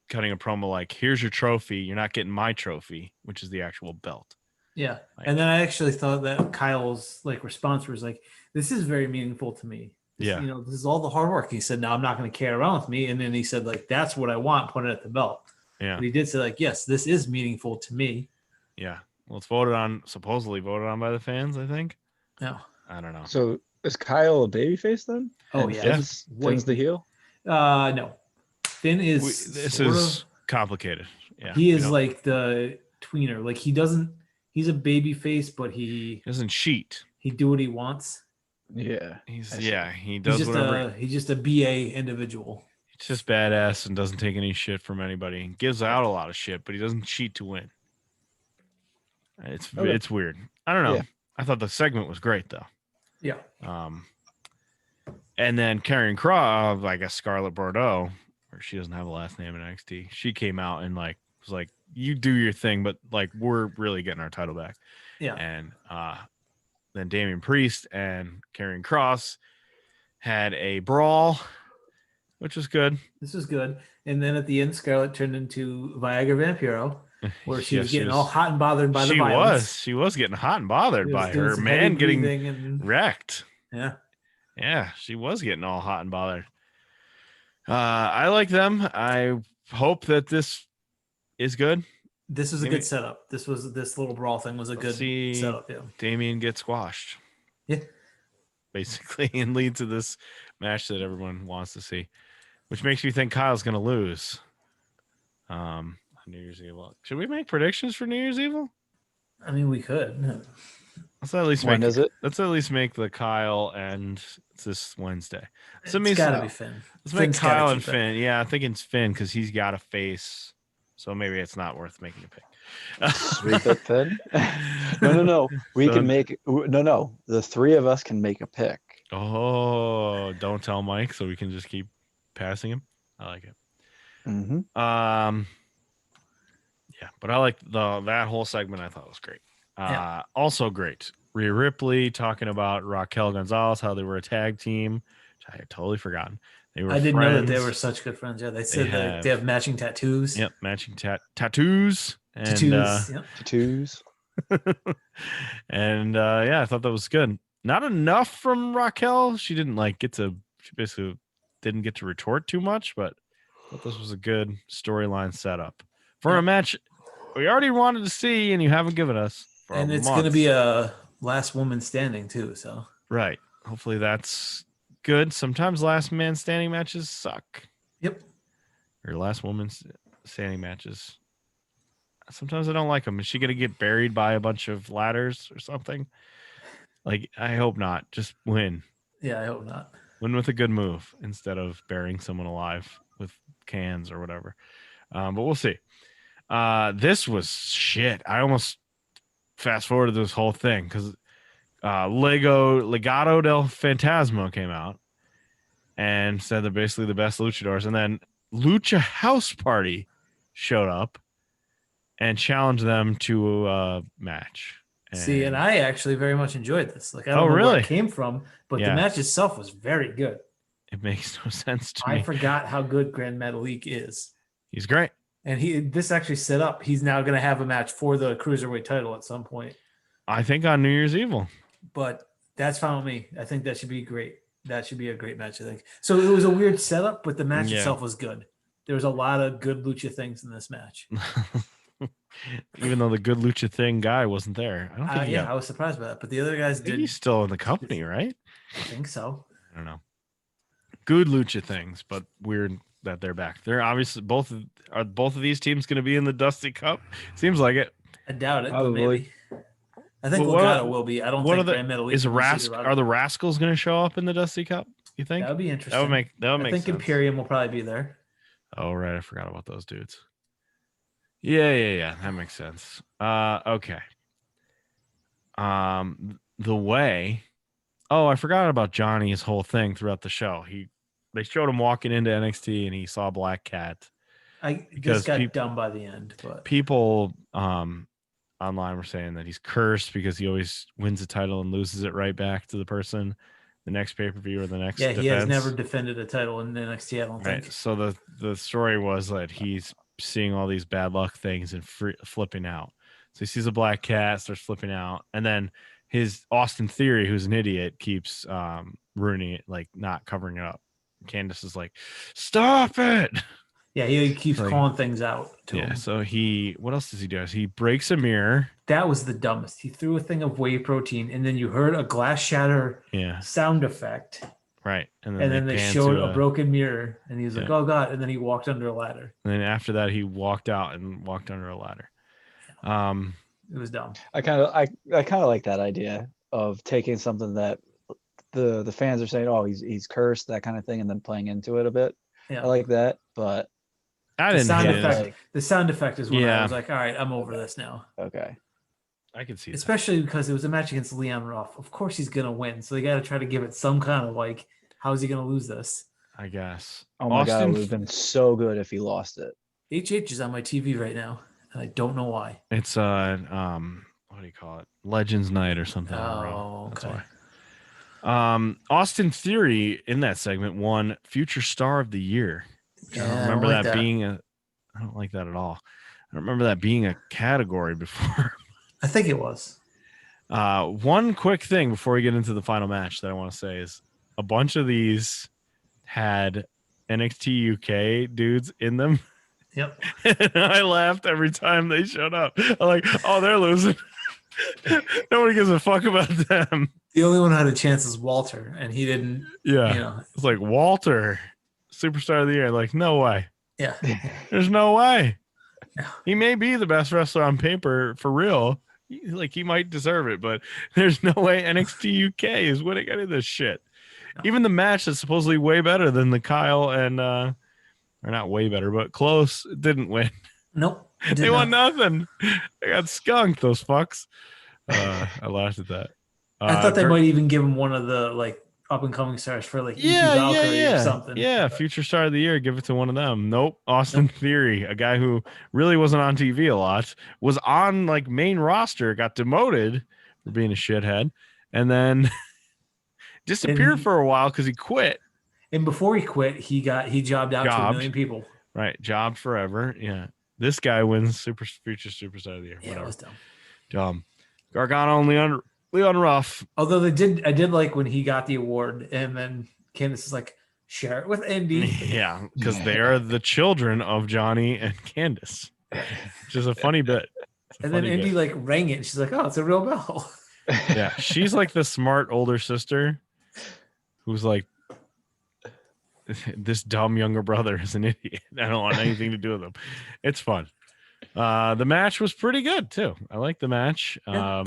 cutting a promo like, here's your trophy. You're not getting my trophy, which is the actual belt. Yeah. And then I actually thought that Kyle's like response was like, this is very meaningful to me. Yeah. You know, this is all the hard work. He said, no, I'm not going to carry around with me. And then he said, like, that's what I want, put it at the belt. Yeah. But he did say, like, yes, this is meaningful to me. Yeah. Well, it's supposedly voted on by the fans, I think. No. I don't know. So is Kyle a babyface then? Oh, yeah. Finn's the heel? No. Finn is this is complicated. Yeah. He is like the tweener. Like he's a baby face, but he doesn't cheat. He do what he wants. Yeah. He does whatever. He's just a BA individual. He's just badass and doesn't take any shit from anybody. He gives out a lot of shit, but he doesn't cheat to win. It's weird. I don't know. Yeah. I thought the segment was great though. Yeah. And then Karrion Kross, I guess Scarlett Bordeaux, or she doesn't have a last name in NXT. She came out and like was like, "You do your thing, but like we're really getting our title back." Yeah. And then Damian Priest and Karrion Kross had a brawl, which was good. This was good. And then at the end, Scarlett turned into Viagra Vampiro, where she was getting all hot and bothered by the violence. She was getting hot and bothered by her man getting wrecked. Yeah. Yeah, she was getting all hot and bothered. I like them. I hope that this is good. This was a good setup. This little brawl thing was a good setup. Yeah. Damien gets squashed. Yeah. Basically, and lead to this match that everyone wants to see, which makes you think Kyle's going to lose. New Year's Evil. Should we make predictions for New Year's Evil? I mean, we could. Let's at least when is it? Let's at least make the Kyle and it's this Wednesday. So it's gotta be Finn. Let's make Kyle and Finn. Yeah, I think it's Finn because he's got a face. So maybe it's not worth making a pick. Sweet that Finn? No. We can make the three of us can make a pick. Oh, don't tell Mike so we can just keep passing him. I like it. Mm-hmm. Yeah, but I like that whole segment. I thought was great. Also great. Rhea Ripley talking about Raquel Gonzalez, how they were a tag team, which I had totally forgotten. They were. I didn't know that they were such good friends. Yeah, they said that they have matching tattoos. Yep, matching tattoos. And, tattoos. And I thought that was good. Not enough from Raquel. She didn't she basically didn't get to retort too much, but I thought this was a good storyline setup for a match we already wanted to see and you haven't given us. And it's going to be a last woman standing too. So right. Hopefully that's good. Sometimes last man standing matches suck. Yep. Or last woman standing matches. Sometimes I don't like them. Is she going to get buried by a bunch of ladders or something? Like, I hope not. Just win. Yeah, I hope not. Win with a good move instead of burying someone alive with cans or whatever. But we'll see. This was shit. I almost fast forwarded this whole thing because Legado del Fantasma came out and said they're basically the best luchadors. And then Lucha House Party showed up and challenged them to a match. See, and I actually very much enjoyed this. Like, I don't know where it came from, but the match itself was very good. It makes no sense to me. I forgot how good Grand Metalik is. He's great. And this actually set up. He's now going to have a match for the Cruiserweight title at some point. I think on New Year's Evil. But that's fine with me. I think that should be great. That should be a great match, I think. So it was a weird setup, but the match itself was good. There was a lot of good lucha things in this match. Even though the good lucha thing guy wasn't there. I don't think I was surprised by that. But the other guys did. He's still in the company, right? I think so. I don't know. Good lucha things, but weird that they're back. They're obviously both of these teams going to be in the Dusty Cup? Seems like it. I doubt it, but maybe. I think Legado will be. I don't think Grand Metalik are the Rascals going to show up in the Dusty Cup? You think? That would be interesting. That would make sense. Imperium will probably be there. Oh, right. I forgot about those dudes. Yeah. That makes sense. Okay. The way. Oh, I forgot about Johnny's whole thing throughout the show. They showed him walking into NXT and he saw Black Cat. This got dumb by the end, but people online were saying that he's cursed because he always wins the title and loses it right back to the person the next pay-per-view or the next defense. He has never defended a title in NXT, I don't think. So the story was that he's seeing all these bad luck things and flipping out. So he sees a Black Cat, starts flipping out, and then his Austin Theory, who's an idiot, keeps ruining it, like not covering it up. Candace is like, stop it. Yeah, he keeps calling things out to him. So what else does he do? He breaks a mirror. That was the dumbest. He threw a thing of whey protein, and then you heard a glass shatter sound effect. Right. And then they showed a broken mirror, and he was like, oh, God. And then he walked under a ladder. And then after that, he walked out and walked under a ladder. It was dumb. I kind of like that idea of taking something that the fans are saying, oh, he's cursed, that kind of thing, and then playing into it a bit. Yeah. I like that, but the sound effect is when I was like, all right, I'm over this now. Okay. I can see especially because it was a match against Leon Ruff. Of course he's gonna win, so they got to try to give it some kind of like, how is he gonna lose this? I guess. Oh my God, it would have been so good if he lost it. HH is on my TV right now, and I don't know why. It's what do you call it? Legends Night or something. Oh, okay. That's why. Austin Theory in that segment won Future Star of the Year. I don't remember that being I don't like that at all. I don't remember that being a category before. I think it was. One quick thing before we get into the final match that I want to say is a bunch of these had NXT UK dudes in them. Yep. And I laughed every time they showed up. I'm like, oh, they're losing. Nobody gives a fuck about them. The only one who had a chance is Walter, and he didn't. Yeah. It's like, Walter, Superstar of the Year. Like, no way. Yeah. There's no way. No. He may be the best wrestler on paper for real. He might deserve it, but there's no way NXT UK is winning any of this shit. No. Even the match that's supposedly way better than the Kyle and or not way better, but close, didn't win. Nope. They won nothing. They got skunked, those fucks. I laughed at that. I thought they might even give him one of the like up and coming stars for like Valkyrie or something. Yeah, Future Star of the Year, give it to one of them. Nope. Austin Theory, a guy who really wasn't on TV a lot, was on like main roster, got demoted for being a shithead, and then disappeared for a while because he quit. And before he quit, he jobbed out to 1 million people. Right, jobbed forever. Yeah, this guy wins Future Superstar of the Year. Yeah, whatever. It was dumb. Gargano and Leon Ruff. Although I did like when he got the award, and then Candace is like, share it with Indy. Yeah, because they are the children of Johnny and Candace, which is a funny bit. And then Indy like rang it, and she's like, oh, it's a real bell. Yeah, she's like the smart older sister who's like, this dumb younger brother is an idiot. I don't want anything to do with him. It's fun. The match was pretty good too. I like the match. Yeah.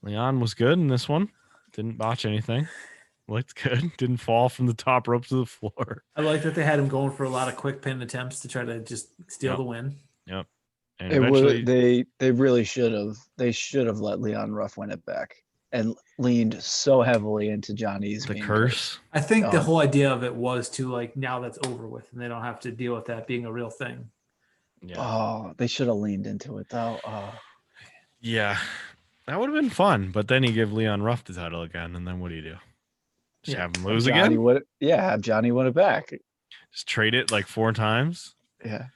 Leon was good in this one. Didn't botch anything. Looked good. Didn't fall from the top rope to the floor. I like that they had him going for a lot of quick pin attempts to try to just steal the win. Yep. And they really should have. They should have let Leon Ruff win it back and leaned so heavily into Johnny's curse. I think the whole idea of it was to like, now that's over with and they don't have to deal with that being a real thing. Yeah. Oh, they should have leaned into it though. Oh. Yeah, that would have been fun. But then you give Leon Ruff the title again, and then what do you do? Just have him lose again? Have Johnny win it back. Just trade it like 4 times? Yeah.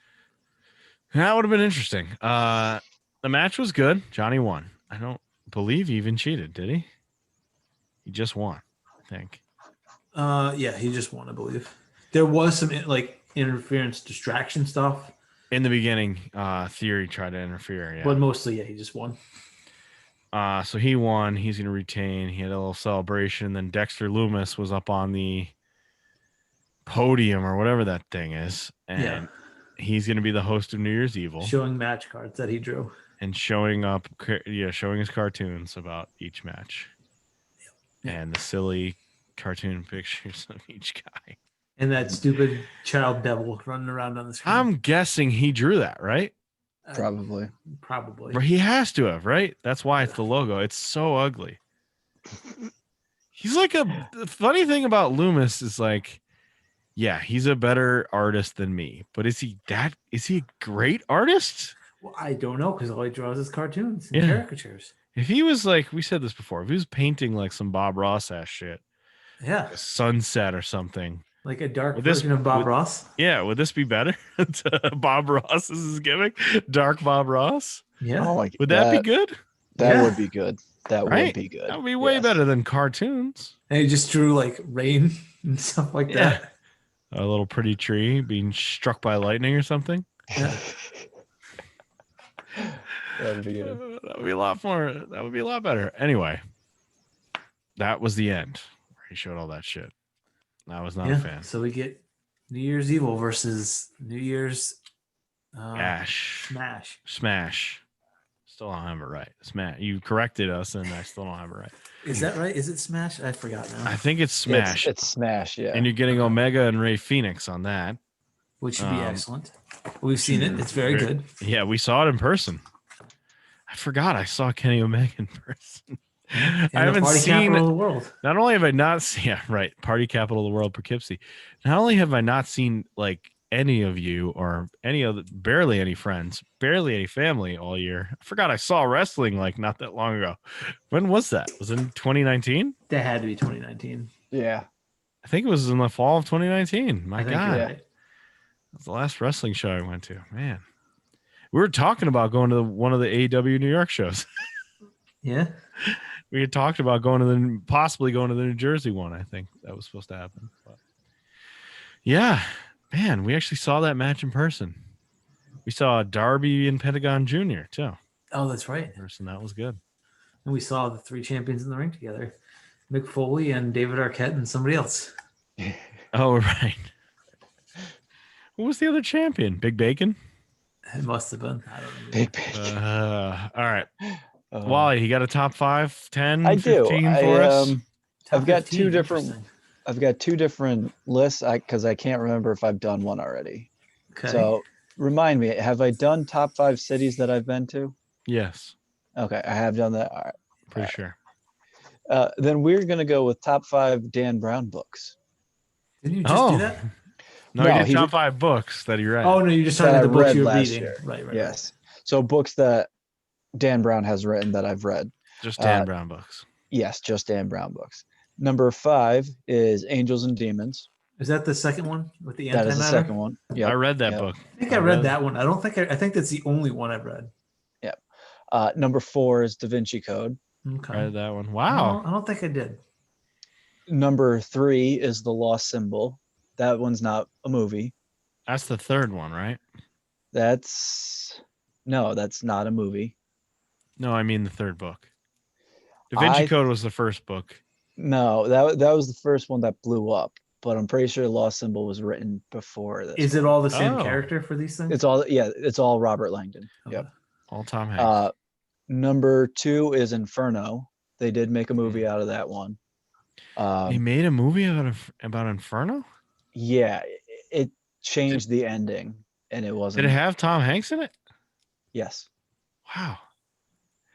That would have been interesting. The match was good. Johnny won. I don't believe he even cheated, did he? He just won, I think. Yeah, he just won, I believe. There was some like interference, distraction stuff. In the beginning, Theory tried to interfere, yeah. But mostly, yeah, he just won. So he won. He's going to retain. He had a little celebration. Then Dexter Lumis was up on the podium or whatever that thing is. And he's going to be the host of New Year's Evil. Showing match cards that he drew. And showing his cartoons about each match. Yep. And the silly cartoon pictures of each guy. And that stupid child devil running around on the screen. I'm guessing he drew that, right? Probably. But he has to have, right? That's why it's the logo. It's so ugly. He's like the funny thing about Loomis is like, yeah, he's a better artist than me. But is he a great artist? Well, I don't know, because all he draws is cartoons and caricatures. If he was like, we said this before, if he was painting like some Bob Ross ass shit, yeah, like a sunset or something, like a dark version of Bob Ross. Yeah, would this be better? Bob Ross is his gimmick, dark Bob Ross. Yeah, would that be good? That would be good. That would be good. That would be way better than cartoons. And he just drew like rain and stuff like that. A little pretty tree being struck by lightning or something. Yeah. That would be good. That would be a lot more. That would be a lot better. Anyway, that was the end. He showed all that shit. I was not a fan. So we get New Year's Evil versus New Year's Smash. Still don't have it right. Smash. You corrected us, and I still don't have it right. Is that right? Is it Smash? I forgot now. I think it's Smash. It's Smash, yeah. And you're getting Omega and Rey Fénix on that, which should be excellent. We've seen it. It's very good. Yeah, we saw it in person. I forgot I saw Kenny Omega in person. I haven't seen Capital of the World. Not only have I not seen, Party Capital of the World, Poughkeepsie. Not only have I not seen like any of you or any other, barely any friends, barely any family all year. I forgot I saw wrestling like not that long ago. When was that? Was it in 2019? That had to be 2019. Yeah, I think it was in the fall of 2019. My God, right. That's the last wrestling show I went to. Man, we were talking about going to one of the AEW New York shows. Yeah. We had talked about possibly going to the New Jersey one. I think that was supposed to happen. But yeah, man, we actually saw that match in person. We saw Darby and Pentagon Jr. too. Oh, that's right. In person, that was good. And we saw the 3 champions in the ring together: Mick Foley and David Arquette and somebody else. Oh, right. Who was the other champion? Big Bacon? It must have been. I don't know. Big Bacon. All right. Wally, you got a top 5, 10, I 15 do. for us? I've got 2 different. I've got 2 different lists because I can't remember if I've done one already. Okay. So remind me, have I done top 5 cities that I've been to? Yes. Okay, I have done that. All right. Pretty sure. Then we're gonna go with top 5 Dan Brown books. Didn't you just do that? No, he did top 5 books that he read. Oh, no, you're just talking about the books you were reading. Year. Right. Yes. So books that Dan Brown has written that I've read. Just Dan Brown books. Yes, just Dan Brown books. Number 5 is Angels and Demons. Is that the second one with the antimatter? That is the second one. Yeah, I read that book. I think I read that one. I think that's the only one I've read. Yep. Number 4 is Da Vinci Code. Okay. I read that one. Wow. No, I don't think I did. Number 3 is The Lost Symbol. That one's not a movie. That's the third one, right? That's not a movie. No, I mean the third book. Da Vinci Code was the first book. No, that was the first one that blew up. But I'm pretty sure Lost Symbol was written before this. Is it all the same character for these things? It's all Robert Langdon. Okay. Yep. All Tom Hanks. Number 2 is Inferno. They did make a movie out of that one. They made a movie about Inferno? Yeah, it changed the ending, and it wasn't. Did it have Tom Hanks in it? Yes. Wow.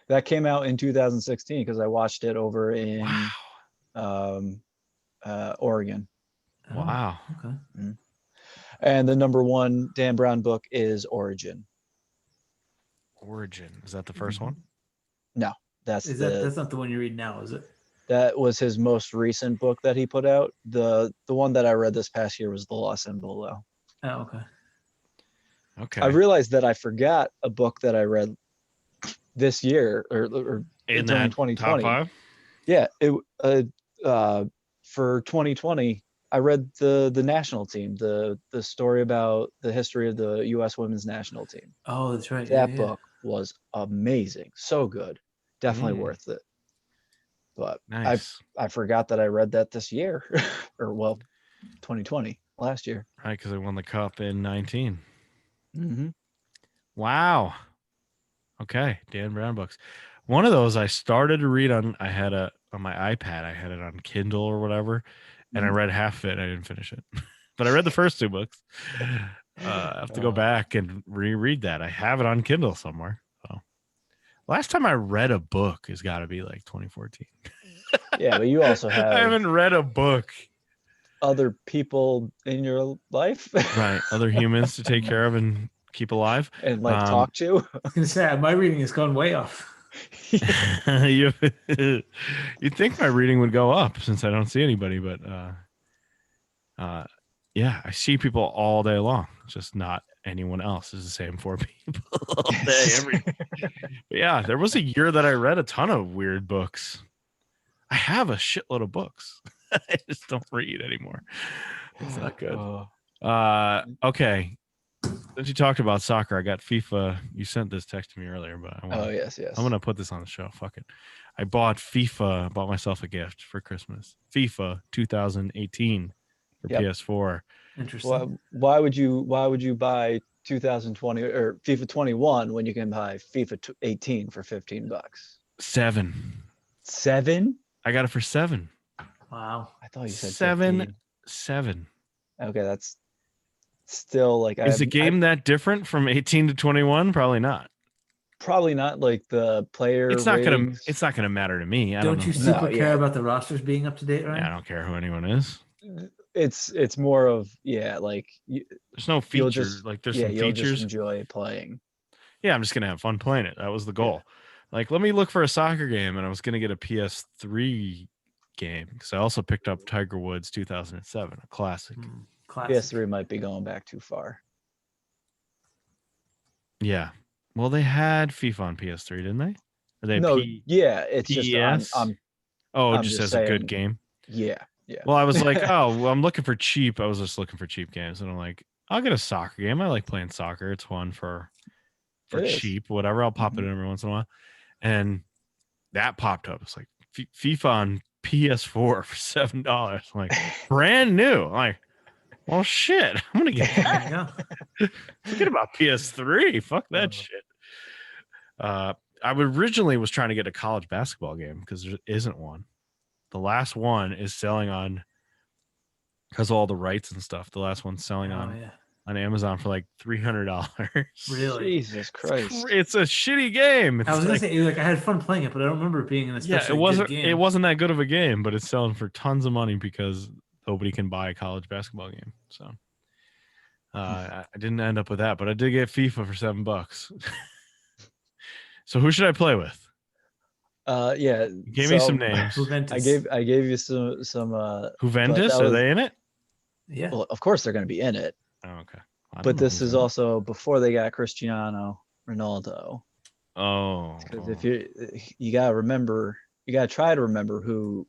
That came out in 2016 because I watched it over in Oregon. Wow. Okay. Mm-hmm. And the number 1 Dan Brown book is Origin. Origin. Is that the first one? No, that's not the one you read now, is it? That was his most recent book that he put out. The one that I read this past year was The Lost Symbol, though. Oh, okay. Okay. I realized that I forgot a book that I read this year or in during that 2020. top 5? Yeah, for 2020, I read the national team, the story about the history of the U.S. women's national team. Oh, that's right. That book was amazing, so good, definitely worth it. But nice. I forgot that I read that this year, or 2020, last year. Right, because they won the cup in 19. Mm-hmm. Wow. Okay, Dan Brown books. One of those I started to read on my iPad. I had it on Kindle or whatever, and I read half of it. I didn't finish it, but I read the first 2 books. I have to go back and reread that. I have it on Kindle somewhere. So, last time I read a book has got to be like 2014. Yeah, but you also have I haven't read a book. Other people in your life, Right? Other humans to take care of and keep alive and talk to. I was gonna say my reading has gone way off. You'd think my reading would go up since I don't see anybody, but yeah, I see people all day long. Just not anyone else. It's the same 4 people all day. But yeah, there was a year that I read a ton of weird books. I have a shitload of books. I just don't read anymore. It's not good. Okay. Since you talked about soccer, I got FIFA. You sent this text to me earlier, but Yes. I'm gonna put this on the show. Fuck it. I bought myself a gift for Christmas. FIFA 2018 for PS4. Interesting. Why would you buy 2020 or FIFA 21 when you can buy FIFA 18 for $15? $7. $7? I got it for $7. Wow. I thought you said $7. Okay, that's still like. Is the game that different from 18 to 21? Probably not. Probably not. Like the player. It's not gonna matter to me. Don't you super care about the rosters being up to date, right? Yeah, I don't care who anyone is. It's more of like there's no features. There's some you'll features. Just enjoy playing. Yeah, I'm just gonna have fun playing it. That was the goal. Yeah. Like, let me look for a soccer game, and I was gonna get a PS3 game because I also picked up Tiger Woods 2007, a classic. PS3 might be going back too far. Yeah. Well, they had FIFA on PS3, didn't they? It's PES? just it just as a good game. Yeah. Well, I was like, I'm looking for cheap. I was just looking for cheap games, and I'm like, I'll get a soccer game. I like playing soccer. It's fun for cheap, whatever. I'll pop it in every once in a while, and that popped up. It's like FIFA on PS4 for $7. I'm like, brand new. I'm like, well, shit. I'm gonna get it. Forget about PS3. Fuck that shit. I originally was trying to get a college basketball game because there isn't one. The last one is selling on because of all the rights and stuff. The last one's selling on Amazon for like $300. Really? Jesus Christ! It's a shitty game. I was gonna say I had fun playing it, but I don't remember it being an especially good game. It wasn't that good of a game, but it's selling for tons of money because nobody can buy a college basketball game. So I didn't end up with that, but I did get FIFA for $7. So who should I play with? Give me some names. Juventus. I gave you some Juventus, are they in it? Yeah. Well, of course they're going to be in it. Oh, okay. But this is also before they got Cristiano Ronaldo. Oh. Because if you got to remember, you got to try to remember who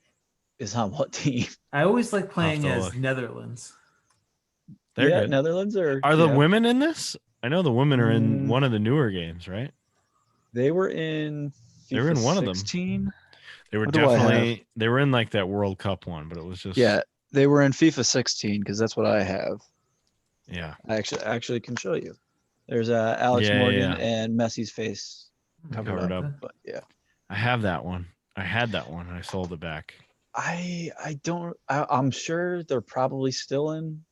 is on what team. I always like playing as Netherlands. They're good. Netherlands are the women in this? I know the women are in one of the newer games, right? They were in FIFA they were in one 16. Of them. They were definitely they were in like that World Cup one, but it was just they were in FIFA 16 because that's what I have. Yeah, I actually can show you. There's Alex Morgan and Messi's face covered up. But yeah, I have that one. I had that one. And I sold it back. I'm sure they're probably still in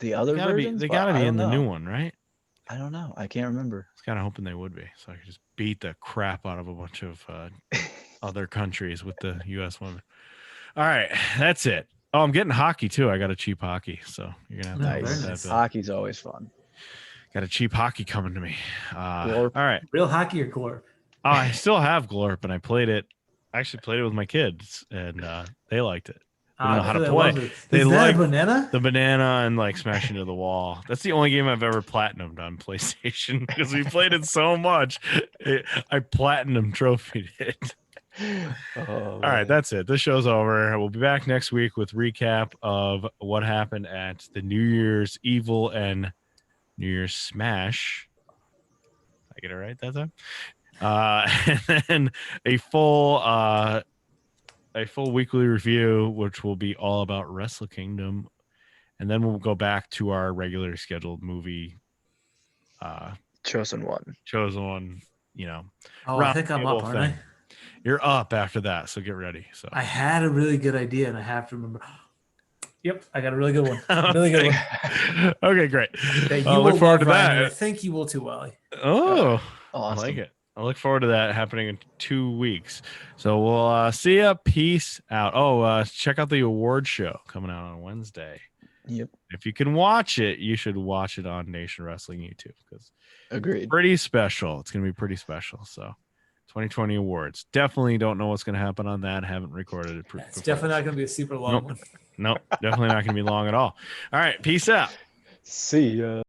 the other versions. They gotta be in the new one, right? I don't know. I can't remember. I was kind of hoping they would be, so I could just beat the crap out of a bunch of other countries with the U.S. women. All right, that's it. Oh, I'm getting hockey too. I got a cheap hockey, so you're gonna have to nice. Hockey's always fun. Got a cheap hockey coming to me. All right, real hockey or glorp? Oh, I still have Glorp, and I played it. I actually played it with my kids, and they liked it. They don't know how to play. They like a banana? the banana and like smash into the wall. That's the only game I've ever platinumed on PlayStation because we played it so much. I platinum trophied it. All right, that's it. This show's over. We'll be back next week with recap of what happened at the New Year's Evil and New Year's Smash. Did I get it right that time? And then a full weekly review, which will be all about Wrestle Kingdom, and then we'll go back to our regular scheduled movie. Chosen one. You know. Oh, I think I'm up, aren't I? You're up after that, so get ready. So I had a really good idea, and I have to remember. Yep, I got a really good one. Really good one. Okay, great. I'll look forward to that. I think you will too, Wally. Oh, awesome. I like it. I look forward to that happening in 2 weeks. So we'll see ya. Peace out. Oh, check out the award show coming out on Wednesday. Yep. If you can watch it, you should watch it on Nation Wrestling YouTube because agreed. Pretty special. It's gonna be pretty special. So 2020 awards. Definitely don't know what's gonna happen on that. Haven't recorded it. It's definitely not gonna be a super long one. Nope. Definitely not gonna be long at all. All right. Peace out. See ya.